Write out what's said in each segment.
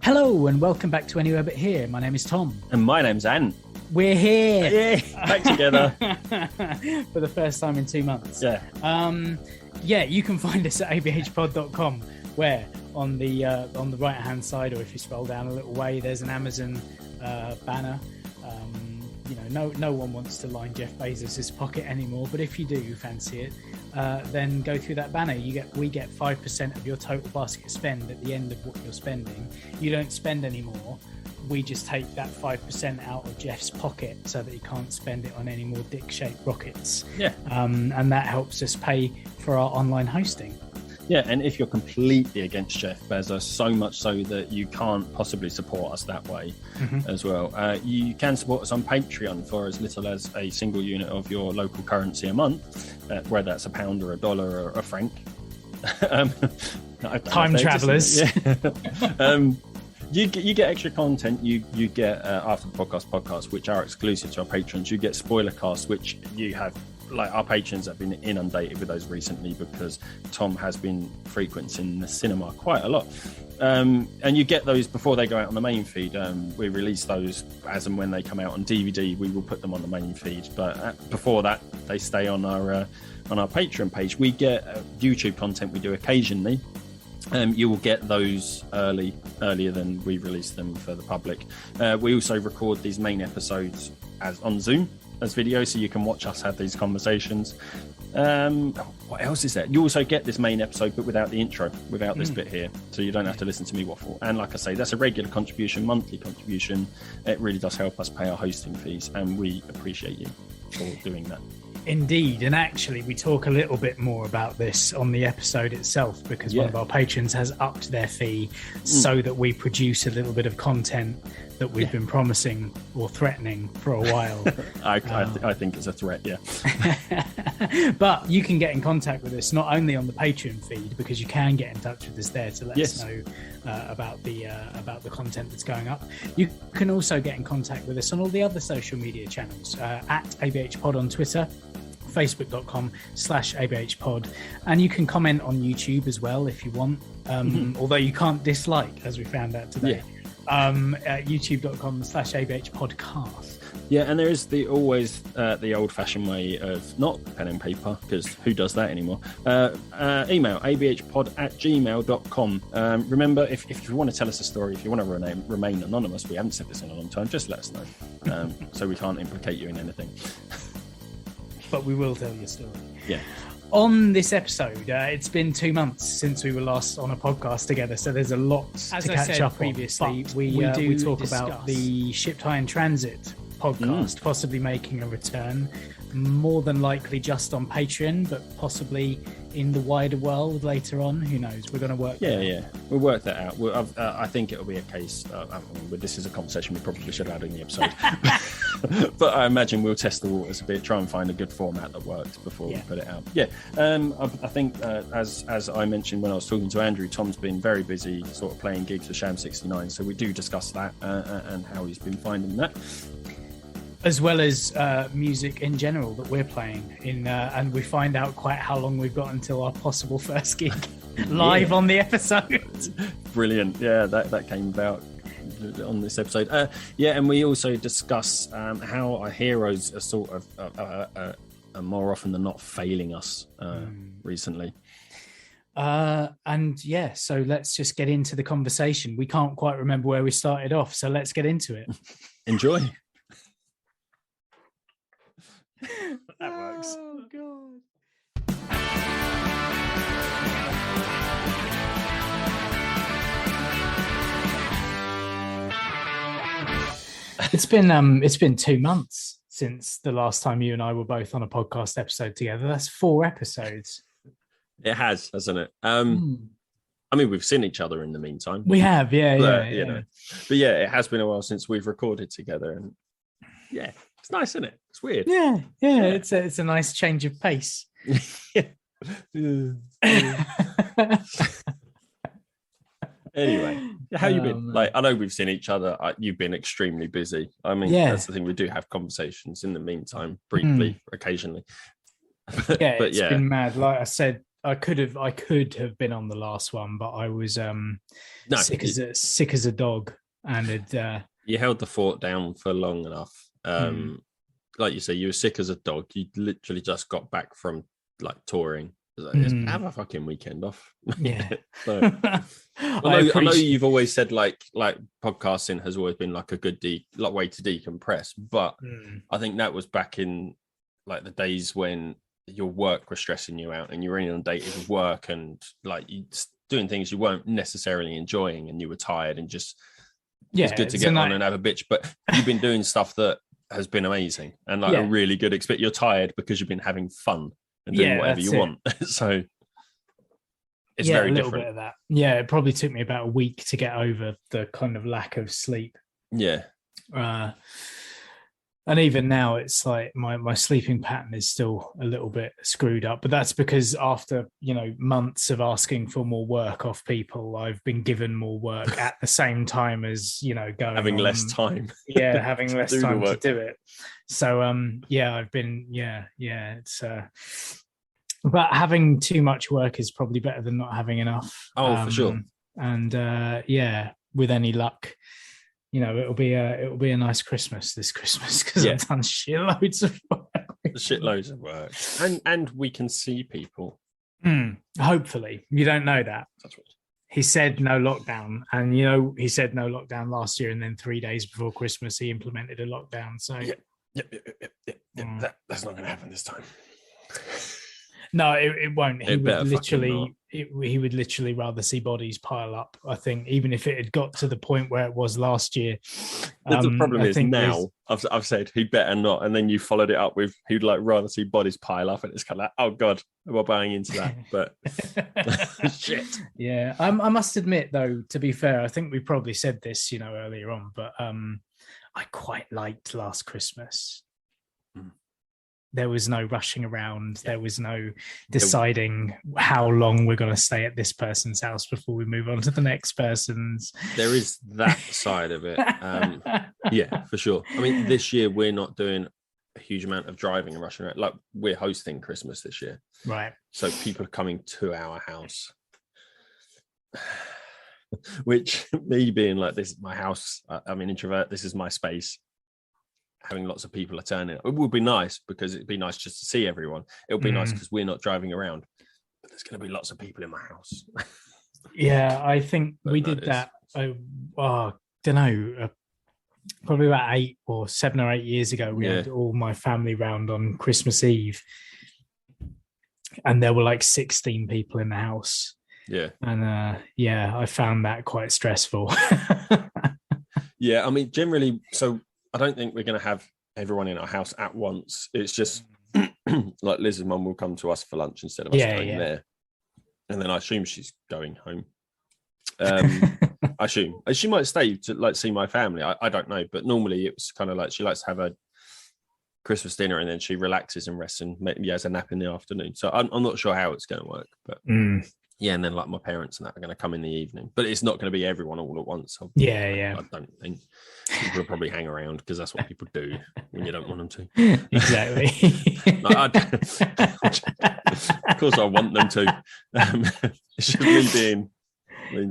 Hello and welcome back to Anywhere But Here. My name is Tom. And my name's Anne. We're here. Yeah, back together. For the first time in 2 months. Yeah. You can find us at abhpod.com, where on the right-hand side, or if you scroll down a little way, there's an Amazon banner. No one wants to line Jeff Bezos' pocket anymore, but if you do fancy it, then go through that banner. We get 5% of your total basket spend at the end of what you're spending. You don't spend anymore. We just take that 5% out of Jeff's pocket so that he can't spend it on any more dick-shaped rockets. Yeah. And that helps us pay for our online hosting. Yeah, and if you're completely against Jeff Bezos, so much so that you can't possibly support us that way as well, you can support us on Patreon for as little as a single unit of your local currency a month, whether that's £1 or $1 or a franc. Time travellers. Yeah. You get extra content. You get after the podcast, which are exclusive to our patrons. You get spoiler casts, which you have. Like, our patrons have been inundated with those recently because Tom has been frequenting the cinema quite a lot. And you get those before they go out on the main feed. We release those as and when they come out on DVD. We will put them on the main feed, but before that, they stay on our Patreon page. We get YouTube content we do occasionally. You will get those earlier than we release them for the public. We also record these main episodes as on Zoom as video, so you can watch us have these conversations. What else is there? You also get this main episode, but without the intro, without this bit here, so you don't have to listen to me waffle. And like I say, that's a regular contribution, monthly contribution. It really does help us pay our hosting fees, and we appreciate you for doing that. Indeed, and actually we talk a little bit more about this on the episode itself, because one of our patrons has upped their fee so that we produce a little bit of content that we've been promising or threatening for a while. I think it's a threat, yeah. But you can get in contact with us not only on the Patreon feed, because you can get in touch with us there to let us know about the content that's going up. You can also get in contact with us on all the other social media channels, at ABH Pod on Twitter, facebook.com/ABH Pod, and you can comment on YouTube as well if you want, although you can't dislike, as we found out today. At youtube.com/ABH Podcast. Yeah, and there is the old-fashioned way of not pen and paper, because who does that anymore? Email abhpod@gmail.com. Remember, if you want to tell us a story, if you want to remain anonymous, we haven't said this in a long time, just let us know, so we can't implicate you in anything. But we will tell your story. Yeah. On this episode, it's been 2 months since we were last on a podcast together, so there's a lot to catch up previously. We talk about the Shipped High in Transit podcast possibly making a return, more than likely just on Patreon, but possibly in the wider world later on. Who knows? We're going to work we'll work that out. I think it'll be a case, this is a conversation we probably should have had in the episode, but I imagine we'll test the waters a bit, try and find a good format that works before we put it out. I think as I mentioned when I was talking to Andrew, Tom's been very busy sort of playing gigs for Sham 69, so we do discuss that and how he's been finding that, as well as music in general that we're playing in, and we find out quite how long we've got until our possible first gig live on the episode. Brilliant. Yeah, that came about on this episode. And we also discuss how our heroes are sort of are more often than not failing us recently. So let's just get into the conversation. We can't quite remember where we started off, so let's get into it. Enjoy. That works. Oh, God. It's been 2 months since the last time you and I were both on a podcast episode together. That's 4 episodes. It has, hasn't it? I mean, we've seen each other in the meantime. We have, you know. But yeah, it has been a while since we've recorded together, and yeah, it's nice, isn't it? It's weird. Yeah. It's a nice change of pace. Anyway, how you been? Like, I know we've seen each other. You've been extremely busy. I mean, that's the thing. We do have conversations in the meantime, briefly, occasionally. It's been mad. Like I said I could have been on the last one, but I was sick as a dog, and it. You held the fort down for long enough. Like you say, you were sick as a dog. You literally just got back from like touring. Have a fucking weekend off. Yeah. I know you've always said like podcasting has always been like a good way to decompress, but I think that was back in like the days when your work was stressing you out and you were inundated with work and like you doing things you weren't necessarily enjoying and you were tired and just it's good to get on and have a bitch. But you've been doing stuff that has been amazing and like a really good experience. You're tired because you've been having fun and doing whatever you want. So it's very a little different. Bit of that. Yeah, it probably took me about a week to get over the kind of lack of sleep. Yeah. And even now, it's like my sleeping pattern is still a little bit screwed up. But that's because after, months of asking for more work off people, I've been given more work at the same time as, going having less time. Yeah, having less time to do it. So, I've been, it's... But having too much work is probably better than not having enough. Oh, for sure. And, with any luck... it'll be a nice Christmas this Christmas because I've done shitloads of work. And we can see people. Hopefully, you don't know that. That's right. He said no lockdown, and he said no lockdown last year, and then 3 days before Christmas he implemented a lockdown. So that's not going to happen this time. No, it won't. He would literally rather see bodies pile up. I think even if it had got to the point where it was last year. The problem is now I've said he'd better not, and then you followed it up with he'd like rather see bodies pile up, and it's kind of like, oh god, we're buying into that. But shit. Yeah, I must admit though, to be fair, I think we probably said this, earlier on, but I quite liked Last Christmas. There was no rushing around. There was no deciding how long we're going to stay at this person's house before we move on to the next person's. There is that side of it. Yeah, for sure. I mean, this year we're not doing a huge amount of driving and rushing around. Like we're hosting Christmas this year. Right. So people are coming to our house. Which me being like, this is my house. I'm an introvert. This is my space. Having lots of people turning, it would be nice because it'd be nice just to see everyone. It'll be nice because we're not driving around, but there's going to be lots of people in my house. Yeah, I think we did that. I don't know, probably about 7 or 8 years ago. We had all my family round on Christmas Eve, and there were like 16 people in the house. Yeah, and I found that quite stressful. Yeah, I mean, generally, so. I don't think we're going to have everyone in our house at once. It's just like Liz's mum will come to us for lunch instead of us going there. And then I assume she's going home. I assume she might stay to like see my family. I don't know. But normally it's kind of like she likes to have a Christmas dinner and then she relaxes and rests and maybe has a nap in the afternoon. So I'm not sure how it's going to work. But yeah, and then like my parents and that are going to come in the evening. But it's not going to be everyone all at once. I don't think. People will probably hang around because that's what people do when you don't want them to. Exactly. Of course, I want them to. It's just me being.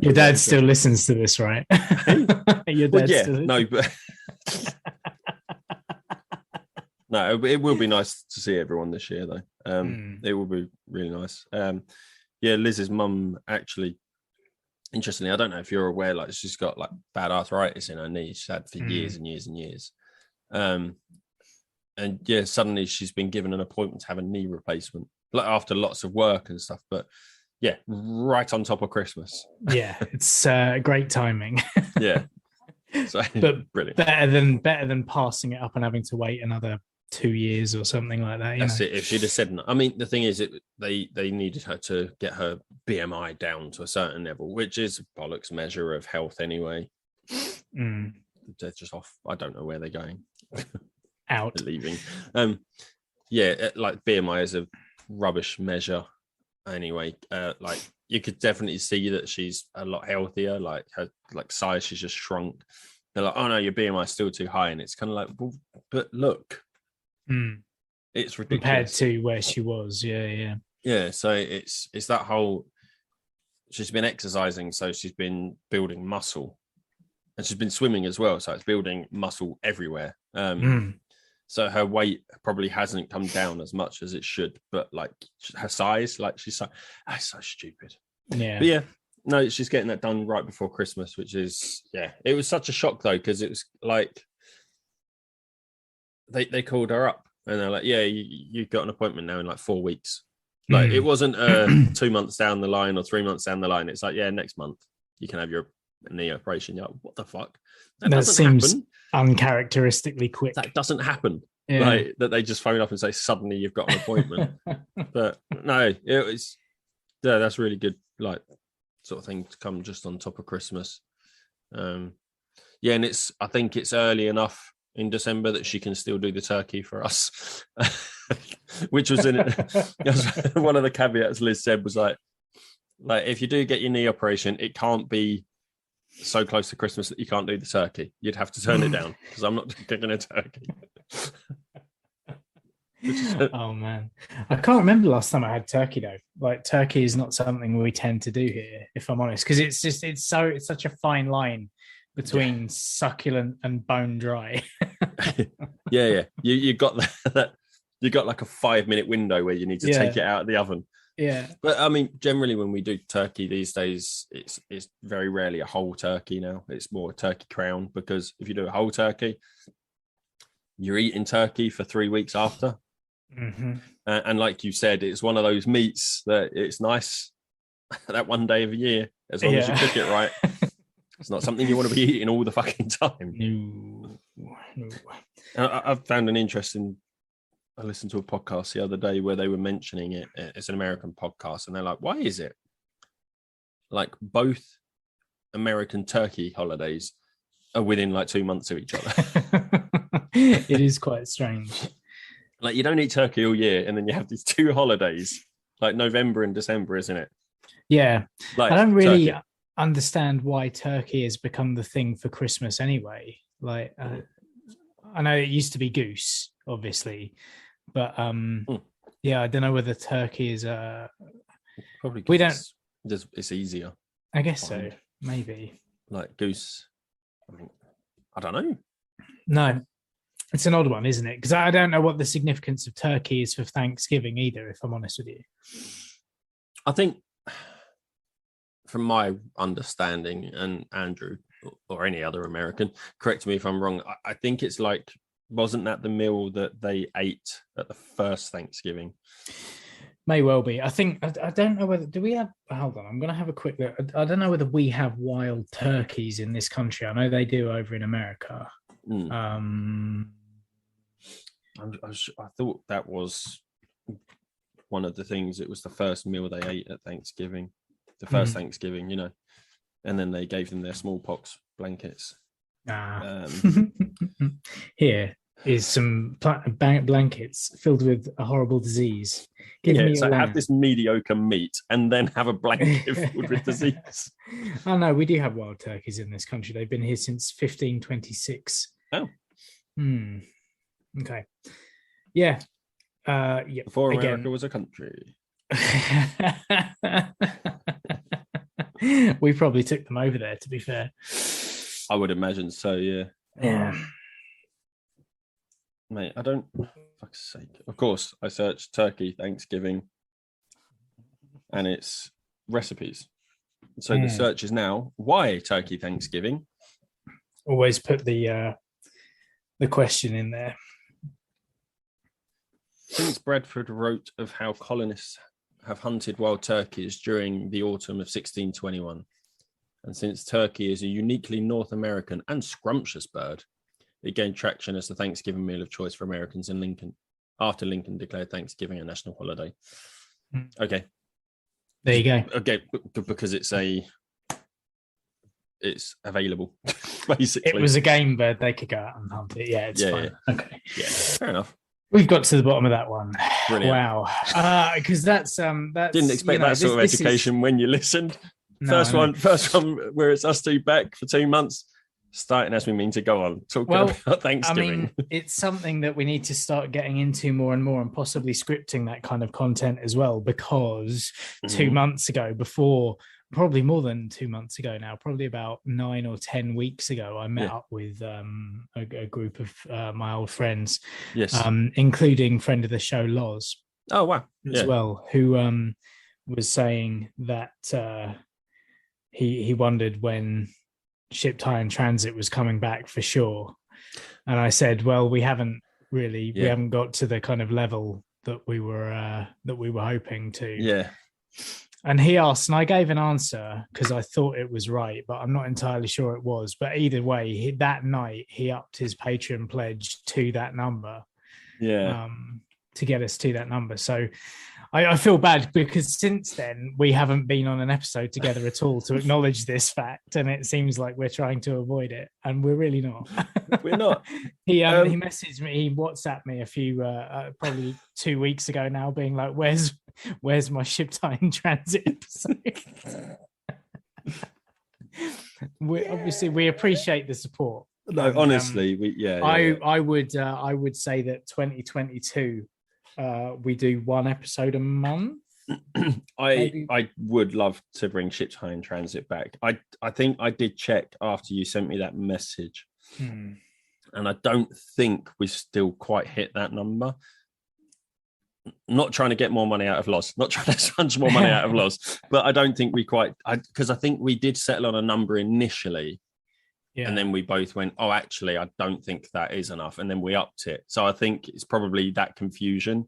Your dad still listens to this, right? Your dad no, but no, it will be nice to see everyone this year, though. It will be really nice. Liz's mum actually. Interestingly, I don't know if you're aware, like she's got like bad arthritis in her knee. She's had for years and years and years. Suddenly she's been given an appointment to have a knee replacement, like after lots of work and stuff. But yeah, right on top of Christmas. Yeah, it's great timing. Yeah, so but brilliant. Better than passing it up and having to wait another 2 years or something like that. That's it. If she'd have said no. I mean, the thing is, they needed her to get her BMI down to a certain level, which is a bollocks measure of health anyway. They're just off. I don't know where they're going. Out. They're leaving. Like BMI is a rubbish measure anyway. Like you could definitely see that she's a lot healthier. Like her size, she's just shrunk. They're like, oh no, your BMI is still too high, and it's kind of like, well, but look. It's ridiculous compared to where she was. Yeah. Yeah, so it's that whole. She's been exercising, so she's been building muscle, and she's been swimming as well, so it's building muscle everywhere. So her weight probably hasn't come down as much as it should, but like her size, like she's so stupid. Yeah. But yeah, no, she's getting that done right before Christmas, which is, it was such a shock though, because it was like they called her up and they're like, you've got an appointment now in like 4 weeks. Like it wasn't 2 months down the line or 3 months down the line. It's like, next month you can have your knee operation. You're like, what the fuck? That seems uncharacteristically quick. That doesn't happen. Like that they just phone up and say suddenly you've got an appointment. But no, it was that's really good, like sort of thing to come just on top of Christmas. And I think it's early enough in December that she can still do the turkey for us. Which was one of the caveats Liz said was like if you do get your knee operation, it can't be so close to Christmas that you can't do the turkey. You'd have to turn it down because I'm not cooking a turkey. Oh man, I can't remember the last time I had turkey though. Like turkey is not something we tend to do here, if I'm honest, because it's such a fine line between succulent and bone dry. You got that. You got like a 5-minute window where you need to take it out of the oven. Yeah. But I mean, generally when we do turkey these days, it's very rarely a whole turkey now. It's more a turkey crown, because if you do a whole turkey, you're eating turkey for 3 weeks after. Mm-hmm. And like you said, it's one of those meats that it's nice that one day of the year, as long as you cook it right. It's not something you want to be eating all the fucking time. No. I've found an interesting... I listened to a podcast the other day where they were mentioning it. It's an American podcast, and they're like, why is it like both American turkey holidays are within like 2 months of each other? It is quite strange. Like you don't eat turkey all year, and then you have these 2 holidays, like November and December, isn't it? Yeah. Like, I don't really understand why turkey has become the thing for Christmas anyway. Like, I know it used to be goose, obviously, but I don't know whether turkey is probably we don't. It's easier. I guess so. Maybe like goose. I mean, I don't know. No, it's an odd one, isn't it? Because I don't know what the significance of turkey is for Thanksgiving either, if I'm honest with you. I think, from my understanding, and Andrew or any other American, correct me if I'm wrong, I think it's like, wasn't that the meal that they ate at the first Thanksgiving? May well be. I think, I don't know whether, do we have, hold on, I'm going to have a quick look. I don't know whether we have wild turkeys in this country. I know they do over in America. I thought that was one of the things. It was the first meal they ate at Thanksgiving, the first Thanksgiving, you know, and then they gave them their smallpox blankets. Here is some blankets filled with a horrible disease. Have this mediocre meat and then have a blanket filled with disease. Oh no, we do have wild turkeys in this country. They've been here since 1526. Oh. Okay. Yeah. Before America was a country. We probably took them over there, to be fair. I would imagine so, yeah. Yeah. Mate, I don't... Fuck's sake. Of course, I searched turkey Thanksgiving and it's recipes. So the search is now, why turkey Thanksgiving? Always put the question in there. Since Bradford wrote of how colonists have hunted wild turkeys during the autumn of 1621, and since turkey is a uniquely North American and scrumptious bird, it gained traction as the Thanksgiving meal of choice for Americans in Lincoln, after Lincoln declared Thanksgiving a national holiday. Okay. There you go. Okay, because it's available, basically. It was a game bird. They could go out and hunt it. Yeah, it's fine. Yeah. Okay. Yeah, fair enough. We've got to the bottom of that one. Brilliant. Wow. Because that's didn't expect that sort of education when you listened. First one where it's us two back for 2 months. starting as we mean to go on. Talking about Thanksgiving. I mean, it's something that we need to start getting into more and more, and possibly scripting that kind of content as well, because 2 months ago, probably more than 2 months ago now, probably about 9 or 10 weeks ago, I met up with a group of my old friends, including friend of the show, Loz. Oh, wow. As well, who was saying that he wondered when Shipped High in Transit was coming back for sure. And I said, well, we haven't got to the kind of level that we were hoping to. Yeah. And he asked, and I gave an answer because I thought it was right, but I'm not entirely sure it was. But either way, that night he upped his Patreon pledge to that number. Yeah. To get us to that number. So I feel bad because since then we haven't been on an episode together at all to acknowledge this fact, and it seems like we're trying to avoid it, and we're really not. We're not. He messaged me, he WhatsApped me a few probably 2 weeks ago now, being like, "Where's my Shipped High in Transit episode?" We appreciate the support. No, and, honestly, I would say that 2022. We do one episode a month. I would love to bring Shipped High in Transit back. I think I did check after you sent me that message, and I don't think we still quite hit that number. Not trying to get more money out of Loz, not trying to scrunch more money out of Loz, but I don't think we quite. Because I think we did settle on a number initially. Yeah. And then we both went, oh, actually, I don't think that is enough. And then we upped it. So I think it's probably that confusion.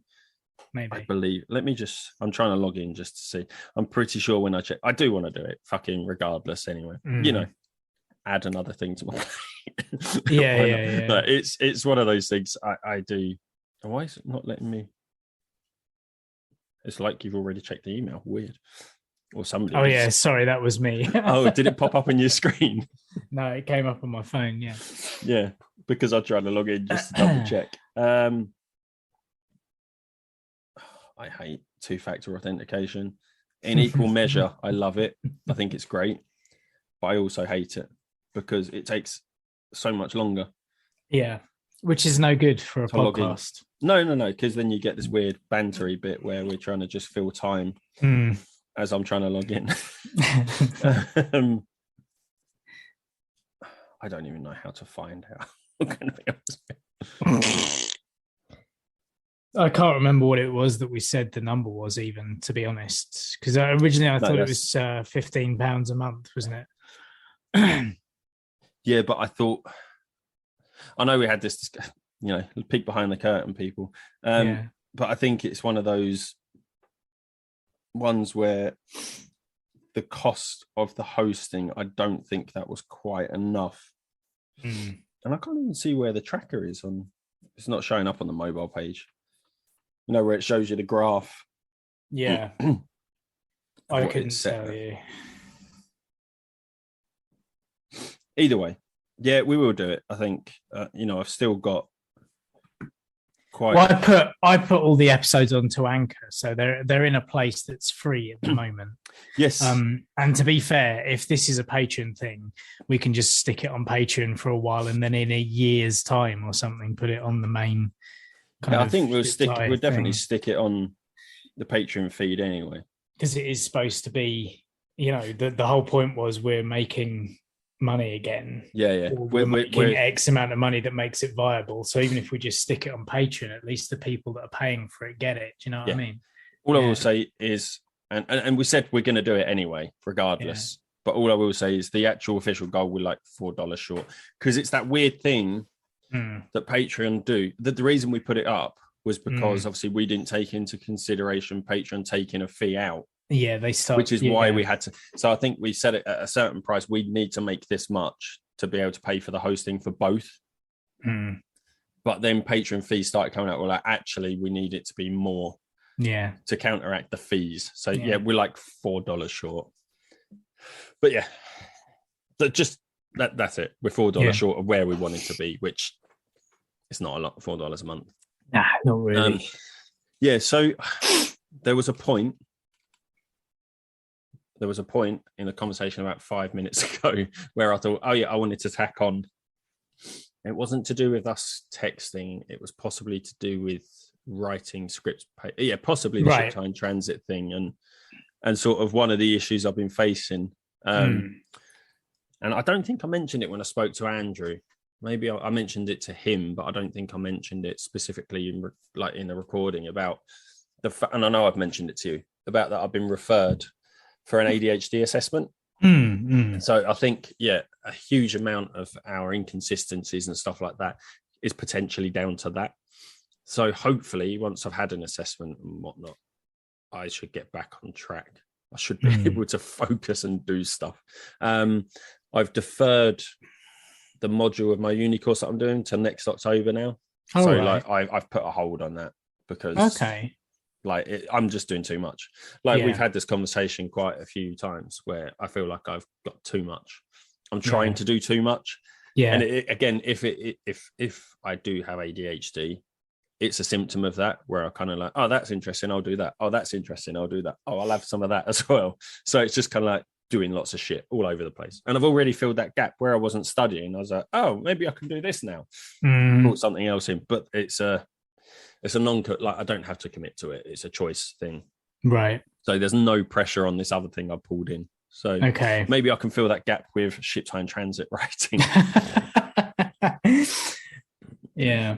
Maybe. I believe. I'm trying to log in just to see. I'm pretty sure when I check, I do want to do it fucking regardless anyway. Add another thing to my plate. Yeah. But it's one of those things I do. Why is it not letting me? It's like you've already checked the email. Weird. Or somebody. Oh, yeah. Sorry, that was me. Oh, did it pop up on your screen? No, it came up on my phone. Yeah. Yeah, because I tried to log in just to double check. I hate two-factor authentication. In equal measure, I love it. I think it's great. But I also hate it because it takes so much longer. Yeah, which is no good for a podcast. No, because then you get this weird bantery bit where we're trying to just fill time. As I'm trying to log in. I don't even know how to find out. I'm going to be honest. I can't remember what it was that we said the number was, even, to be honest. Because originally I thought it was £15 a month, wasn't it? Yeah, but I thought... I know we had this, peek behind the curtain, people. But I think it's one of those ones where the cost of the hosting, I don't think that was quite enough. And I can't even see where the tracker is on. It's not showing up on the mobile page. Where it shows you the graph. Yeah. I couldn't tell you. Either way, yeah, we will do it. I think, I've still got quite. Well, I put all the episodes onto Anchor, so they're in a place that's free at the moment. Yes. And to be fair, if this is a Patreon thing, we can just stick it on Patreon for a while, and then in a year's time or something, put it on the main. I think we'll definitely stick it on the Patreon feed anyway, because it is supposed to be. The whole point was we're making money again. Yeah. We're making X amount of money that makes it viable. So even if we just stick it on Patreon, at least the people that are paying for it get it. Do you know what I mean? All I will say is, and we said we're going to do it anyway, regardless. Yeah. But all I will say is the actual official goal, we're like $4 short, because it's that weird thing that Patreon do. The reason we put it up was because obviously we didn't take into consideration Patreon taking a fee out. Yeah, they start. Which is why we had to. So I think we set it at a certain price. We need to make this much to be able to pay for the hosting for both. But then Patreon fees started coming out. We're like, actually, we need it to be more. Yeah. To counteract the fees. So we're like $4 short. But yeah, that's it. We're $4 short of where we wanted to be, which is not a lot. $4 a month. Nah, not really. So there was a point there was a point in the conversation about 5 minutes ago where I thought, oh yeah, I wanted to tack on. It wasn't to do with us texting. It was possibly to do with writing scripts. Yeah, possibly the ship time transit thing, and sort of one of the issues I've been facing. And I don't think I mentioned it when I spoke to Andrew. Maybe I mentioned it to him, but I don't think I mentioned it specifically in the recording about and I know I've mentioned it to you about that I've been referred for an ADHD assessment. So I think, yeah, a huge amount of our inconsistencies and stuff like that is potentially down to that. So hopefully once I've had an assessment and whatnot, I should get back on track. I should be able to focus and do stuff. I've deferred the module of my uni course that I'm doing to next October now. I've put a hold on that because I'm just doing too much. We've had this conversation quite a few times where I feel like I've got too much. I'm trying to do too much. Yeah. And again, if I do have ADHD, it's a symptom of that where I kind of like, oh, that's interesting, I'll do that. Oh, that's interesting, I'll do that. Oh, I'll have some of that as well. So it's just kind of like doing lots of shit all over the place. And I've already filled that gap where I wasn't studying. I was like, oh, maybe I can do this now. Put something else in. But it's a I don't have to commit to it. It's a choice thing. Right. So there's no pressure on this other thing I pulled in. So maybe I can fill that gap with ship time transit writing. Yeah.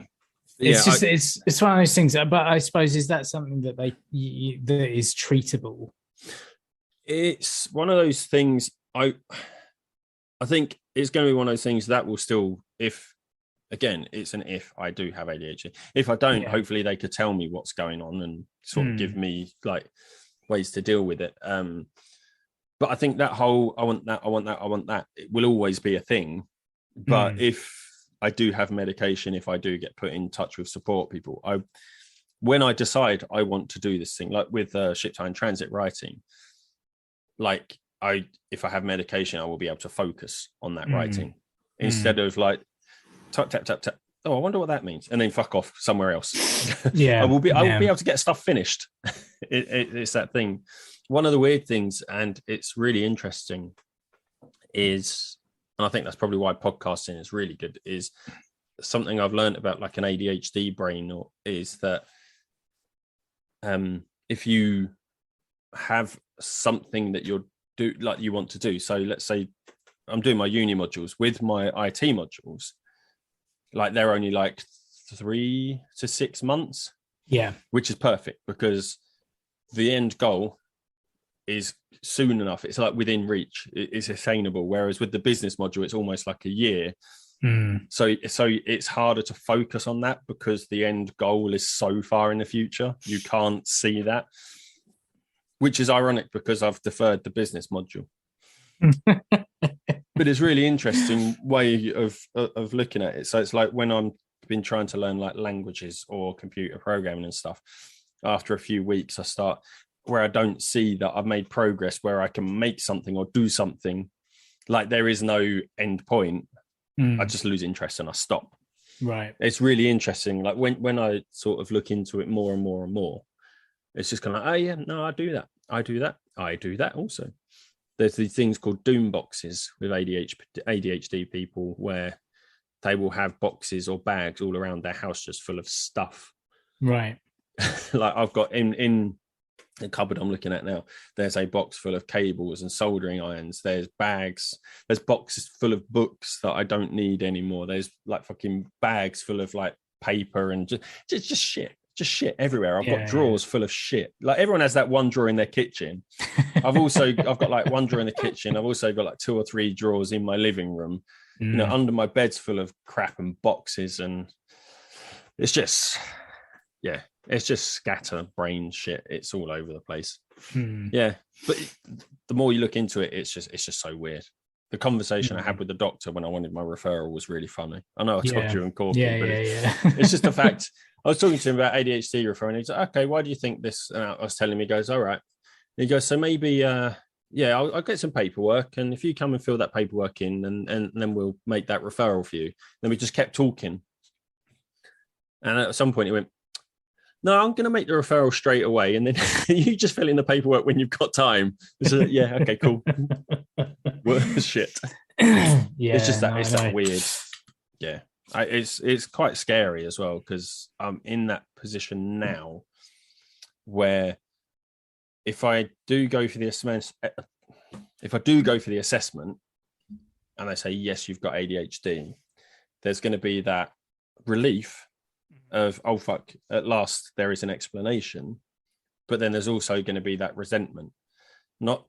It's one of those things, but I suppose, is that something that that is treatable? It's one of those things. I think it's going to be one of those things that will still, if I do have ADHD. If I don't, hopefully they could tell me what's going on and sort of give me like ways to deal with it. But I think that whole I want that, it will always be a thing. But if I do have medication, if I do get put in touch with support people, when I decide I want to do this thing, like with ship time transit writing, if I have medication, I will be able to focus on that writing instead of like tap tap tap tap. Oh, I wonder what that means, and then fuck off somewhere else. I will be able to get stuff finished. It's that thing. One of the weird things, and it's really interesting, is, and I think that's probably why podcasting is really good, is something I've learned about like an ADHD brain, is that if you have something that you want to do, so let's say I'm doing my uni modules. With my IT modules, like they're only like 3 to 6 months, which is perfect because the end goal is soon enough. It's like within reach. It's attainable. Whereas with the business module, it's almost like a year. So it's harder to focus on that because the end goal is so far in the future. You can't see that, which is ironic because I've deferred the business module. But it's really interesting way of looking at it. So it's like when I've been trying to learn like languages or computer programming and stuff, after a few weeks, I start where I don't see that I've made progress, where I can make something or do something, like there is no end point. I just lose interest and I stop. Right. It's really interesting. Like when I sort of look into it more and more and more, it's just kind of like, oh yeah, no, I do that. I do that also. There's these things called doom boxes with ADHD people where they will have boxes or bags all around their house just full of stuff. Right. Like I've got in the cupboard I'm looking at now, there's a box full of cables and soldering irons. There's bags. There's boxes full of books that I don't need anymore. There's like fucking bags full of like paper and just shit. Just shit everywhere. I've got drawers full of shit. Like everyone has that one drawer in their kitchen. I've got like one drawer in the kitchen. I've also got like 2 or 3 drawers in my living room. You know, under my bed's full of crap and boxes, and it's just scatterbrain shit. It's all over the place. Yeah, but the more you look into it, it's just so weird. The conversation I had with the doctor when I wanted my referral was really funny. I know I told you in court, it's just the fact. I was talking to him about ADHD referral, and he's like, okay, why do you think this? And I was telling him, he goes, all right. And he goes, so maybe, I'll get some paperwork, and if you come and fill that paperwork in, and then we'll make that referral for you. Then we just kept talking. And at some point he went, no, I'm going to make the referral straight away, and then you just fill in the paperwork when you've got time. So, yeah, okay, cool. Well, shit. It's just that it's that weird. Yeah, it's quite scary as well, because I'm in that position now where if I do go for the assessment, and they say yes, you've got ADHD, there's going to be that relief of, oh fuck, at last there is an explanation. But then there's also going to be that resentment, not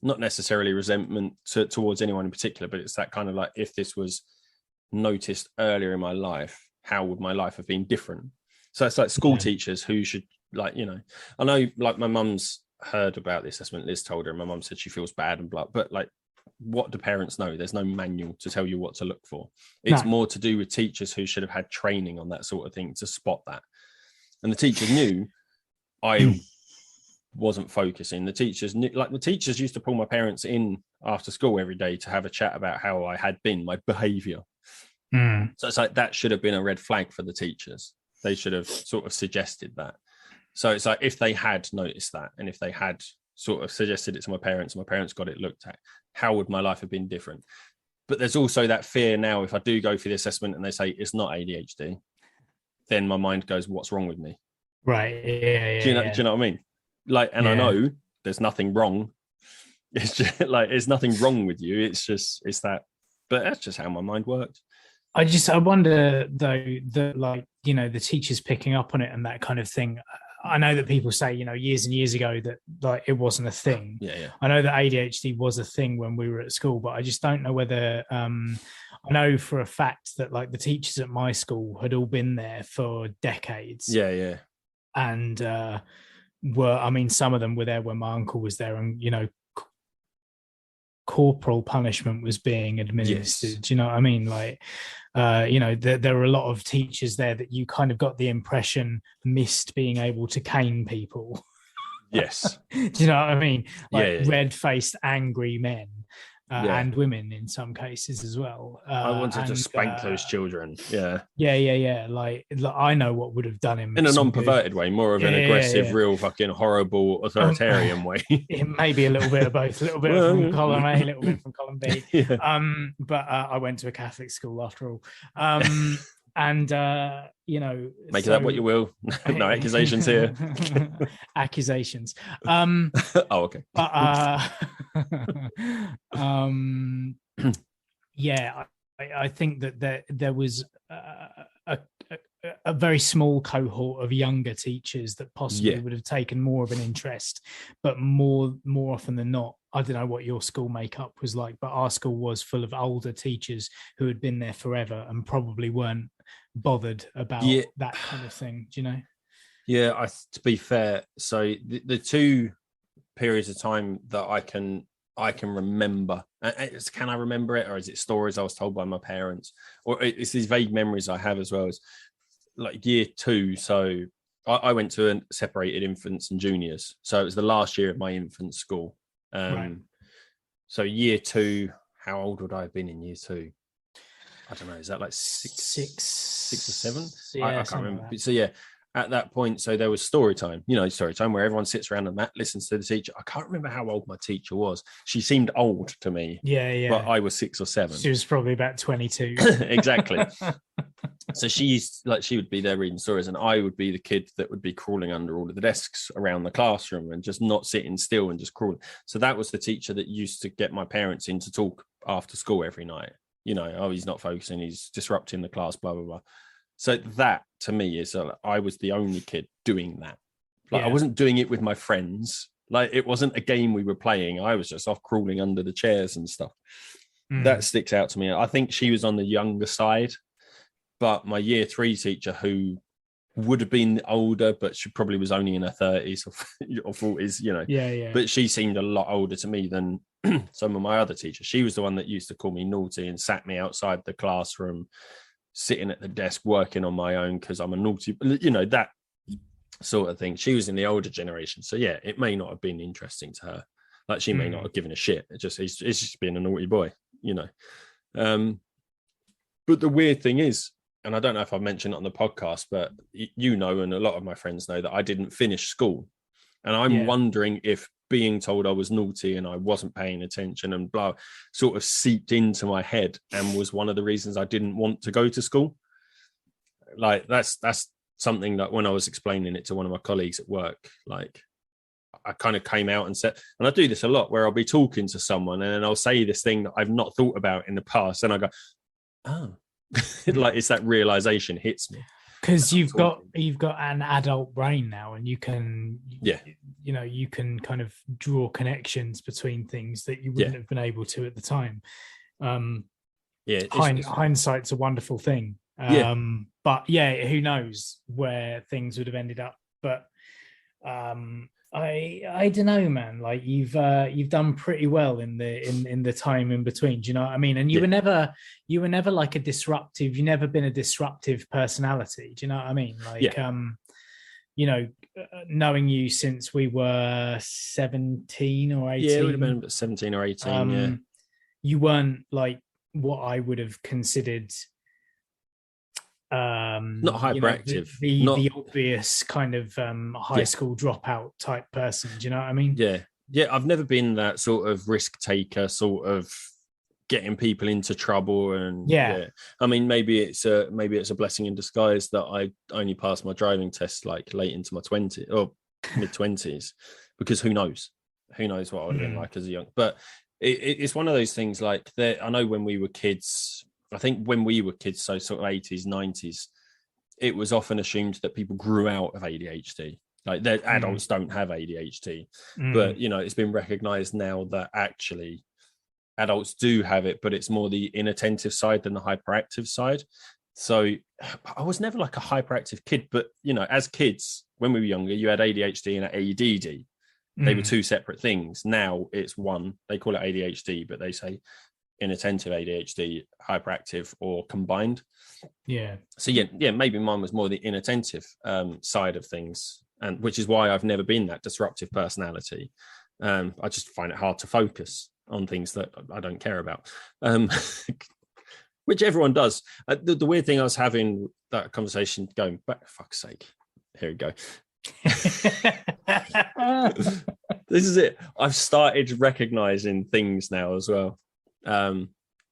necessarily resentment towards anyone in particular, but it's that kind of like, if this was noticed earlier in my life, how would my life have been different? So it's like school teachers who should, like, you know, I know, like, my mum's heard about the assessment. Liz told her, and my mum said she feels bad and blah, but like, what do parents know? There's no manual to tell you what to look for. It's more to do with teachers who should have had training on that sort of thing to spot that. And the teachers knew I wasn't focusing. The teachers knew, like, the teachers used to pull my parents in after school every day to have a chat about how I had been, my behavior. So it's like, that should have been a red flag for the teachers. They should have sort of suggested that. So it's like, if they had noticed that, and if they had sort of suggested it to my parents, and my parents got it looked at, how would my life have been different? But there's also that fear now, if I do go for the assessment and they say it's not ADHD, then my mind goes, what's wrong with me? Right. Yeah. Do you know what I mean? Like, and I know there's nothing wrong. It's just like, there's nothing wrong with you. It's that, but that's just how my mind works. I wonder though, that, like, you know, the teachers picking up on it and that kind of thing. I know that people say, you know, years and years ago that, like, it wasn't a thing. Yeah. I know that ADHD was a thing when we were at school, but I just don't know whether, I know for a fact that, like, the teachers at my school had all been there for decades. Yeah. And some of them were there when my uncle was there, and, you know, corporal punishment was being administered. Yes. Do you know what I mean? Like, you know, there were a lot of teachers there that you kind of got the impression missed being able to cane people. Yes. Do you know what I mean? Like, yeah. red-faced, angry men. And women in some cases as well. I wanted to spank those children. Yeah. Like, I know what would have done him in a non-perverted way, more of an aggressive, real fucking horrible authoritarian way. It may be a little bit of both, a little bit from column A, a little bit from column B. But I went to a Catholic school after all. And you know, make that what you will. No accusations here. Accusations. Oh, okay. Yeah, I think that there was a very small cohort of younger teachers that possibly would have taken more of an interest, but more often than not, I don't know what your school makeup was like, but our school was full of older teachers who had been there forever and probably weren't bothered about that kind of thing. Do you know? Yeah, to be fair, so the two periods of time that I can remember, can I remember it, or is it stories I was told by my parents, or it's these vague memories I have as well, as like year 2. So I went to a separated infants and juniors, so it was the last year of my infant school. Right. So year 2, how old would I have been in year 2? I don't know, is that like six or seven? Yeah, I can't remember. So yeah, at that point, so there was story time where everyone sits around the mat, listens to the teacher. I can't remember how old my teacher was. She seemed old to me. Yeah. But I was 6 or 7. She was probably about 22. Exactly. So she would be there reading stories, and I would be the kid that would be crawling under all of the desks around the classroom and just not sitting still and just crawling. So that was the teacher that used to get my parents in to talk after school every night. You know, oh, he's not focusing, he's disrupting the class, blah, blah, blah. So that, to me, is I was the only kid doing that. Like, I wasn't doing it with my friends. Like, it wasn't a game we were playing. I was just off crawling under the chairs and stuff. That sticks out to me. I think she was on the younger side, but my year 3 teacher, who would have been older, but she probably was only in her 30s or 40s, you know. Yeah. But she seemed a lot older to me than some of my other teachers. She was the one that used to call me naughty and sat me outside the classroom, sitting at the desk working on my own because I'm a naughty, you know, that sort of thing. She was in the older generation. So yeah, it may not have been interesting to her. Like, she may not have given a shit. It's just being a naughty boy, you know. But the weird thing is, and I don't know if I've mentioned it on the podcast, but you know, and a lot of my friends know that I didn't finish school. And I'm wondering if being told I was naughty and I wasn't paying attention and blah sort of seeped into my head and was one of the reasons I didn't want to go to school. Like that's something that when I was explaining it to one of my colleagues at work, like I kind of came out and said, and I do this a lot where I'll be talking to someone and then I'll say this thing that I've not thought about in the past. And I go, oh, like it's that realization hits me. Because you've got an adult brain now, and you can, you can kind of draw connections between things that you wouldn't have been able to at the time. Hindsight's a wonderful thing. But who knows where things would have ended up? But I don't know, man. Like you've done pretty well in the time in between. Do you know what I mean? And you were never like a disruptive. You've never been a disruptive personality. Do you know what I mean? Like knowing you since we were 17 or 18. Yeah, it would have been 17 or 18. You weren't like what I would have considered. Not hyperactive, the obvious kind of high school dropout type person. Do you know what I mean? I've never been that sort of risk taker, sort of getting people into trouble. And I mean, maybe it's a blessing in disguise that I only passed my driving test like late into my 20s or mid 20s, because who knows what I would have been like as a young. But it's one of those things. Like I know when we were kids. I think when we were kids, so sort of 80s, 90s, it was often assumed that people grew out of ADHD. Like that adults don't have ADHD. But, it's been recognized now that actually adults do have it, but it's more the inattentive side than the hyperactive side. So I was never like a hyperactive kid, but, as kids, when we were younger, you had ADHD and ADD. They were two separate things. Now it's one. They call it ADHD, but they say inattentive ADHD, hyperactive, or combined. So maybe mine was more the inattentive side of things, and which is why I've never been that disruptive personality. I just find it hard to focus on things that I don't care about, which everyone does. The weird thing, I was having that conversation going back, for fuck's sake, here we go. This is it. I've started recognizing things now as well.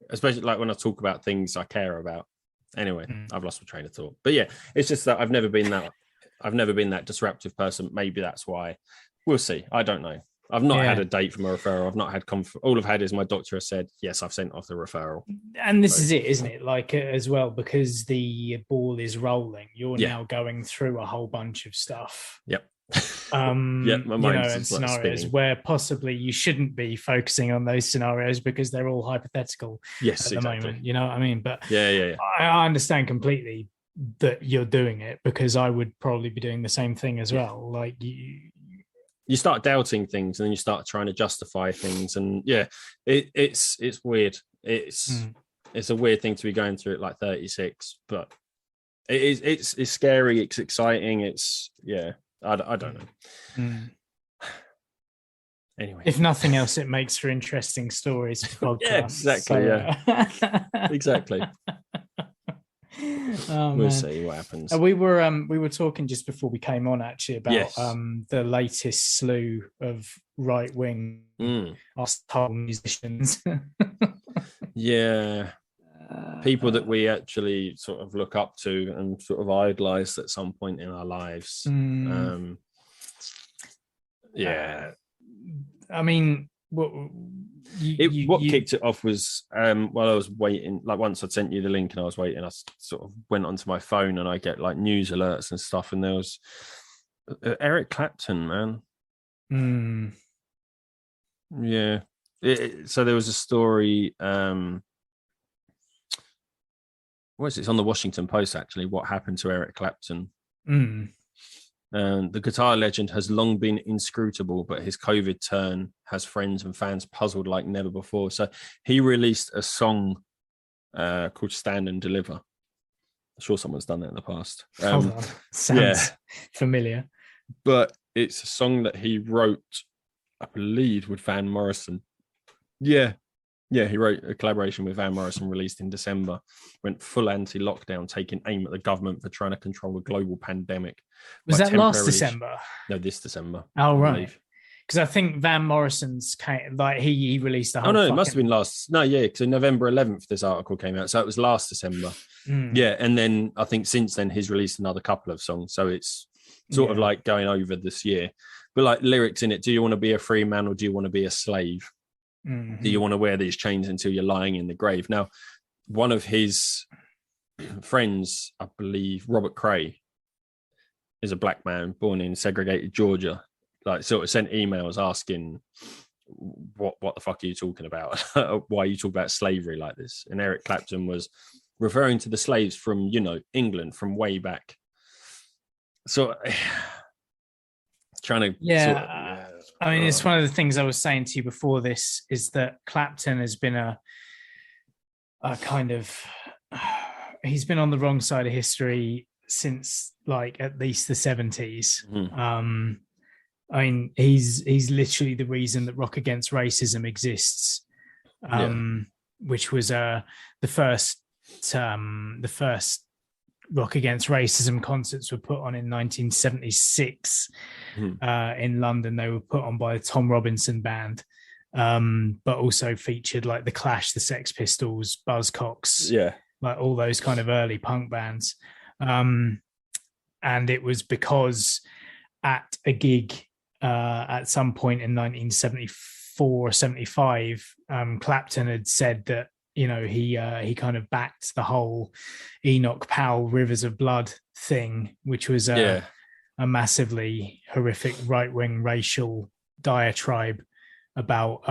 Especially like when I talk about things I care about. Anyway, I've lost my train of thought. But it's just that I've never been that disruptive person. Maybe that's why. We'll see. I don't know. I've not had a date from a referral. I've not had all I've had is my doctor has said, yes, I've sent off the referal. And this is it, isn't it? Like as well, because the ball is rolling, you're now going through a whole bunch of stuff. My mind and scenarios spinning. where possibly you shouldn't be focusing on those scenarios because they're all hypothetical at the moment. You know what I mean? But I understand completely that you're doing it, because I would probably be doing the same thing as well. Like you start doubting things and then you start trying to justify things, and it's weird. It's a weird thing to be going through at like 36, but it's scary, it's exciting, I don't know. Anyway, if nothing else, it makes for interesting stories for podcasts. Exactly. We'll see what happens. We were talking just before we came on actually about the latest slew of right wing asshole musicians. People that we actually sort of look up to and sort of idolize at some point in our lives. I mean, what kicked it off was while I was waiting, like once I'd sent you the link and I was waiting, I sort of went onto my phone and I get like news alerts and stuff, and there was Eric Clapton, man. So there was a story, it's on the Washington Post actually, what happened to Eric Clapton. The guitar legend has long been inscrutable, but his COVID turn has friends and fans puzzled like never before. So he released a song called Stand and Deliver. I'm sure someone's done that in the past. Sounds familiar. But it's a song that he wrote, I believe, with Van Morrison. Yeah. Yeah, he wrote a collaboration with Van Morrison released in December, went full anti-lockdown, taking aim at the government for trying to control a global pandemic. Was that last December? No, this December. Oh, right. Because I think Van Morrison's he released a whole. Oh no, it must have been last. No, yeah, because November 11th this article came out, so it was last December. Yeah, and then I think since then he's released another couple of songs, so it's sort of like going over this year. But like lyrics in it, do you want to be a free man or do you want to be a slave? Do you want to wear these chains until you're lying in the grave? Now, one of his friends, I believe, Robert Cray, is a black man born in segregated Georgia. Like, sort of sent emails asking, "What the fuck are you talking about? Why are you talking about slavery like this?" And Eric Clapton was referring to the slaves from, England from way back. So, trying to I mean, it's one of the things I was saying to you before this is that Clapton has been a kind of, he's been on the wrong side of history since like at least the 70s. I mean, he's literally the reason that Rock Against Racism exists, which was the first Rock Against Racism concerts were put on in 1976 in London. They were put on by the Tom Robinson Band, but also featured like the Clash, the Sex Pistols, Buzzcocks, like all those kind of early punk bands. And it was because at a gig at some point in 1974 or 75, Clapton had said that, he kind of backed the whole Enoch Powell Rivers of Blood thing, which was a massively horrific right-wing racial diatribe about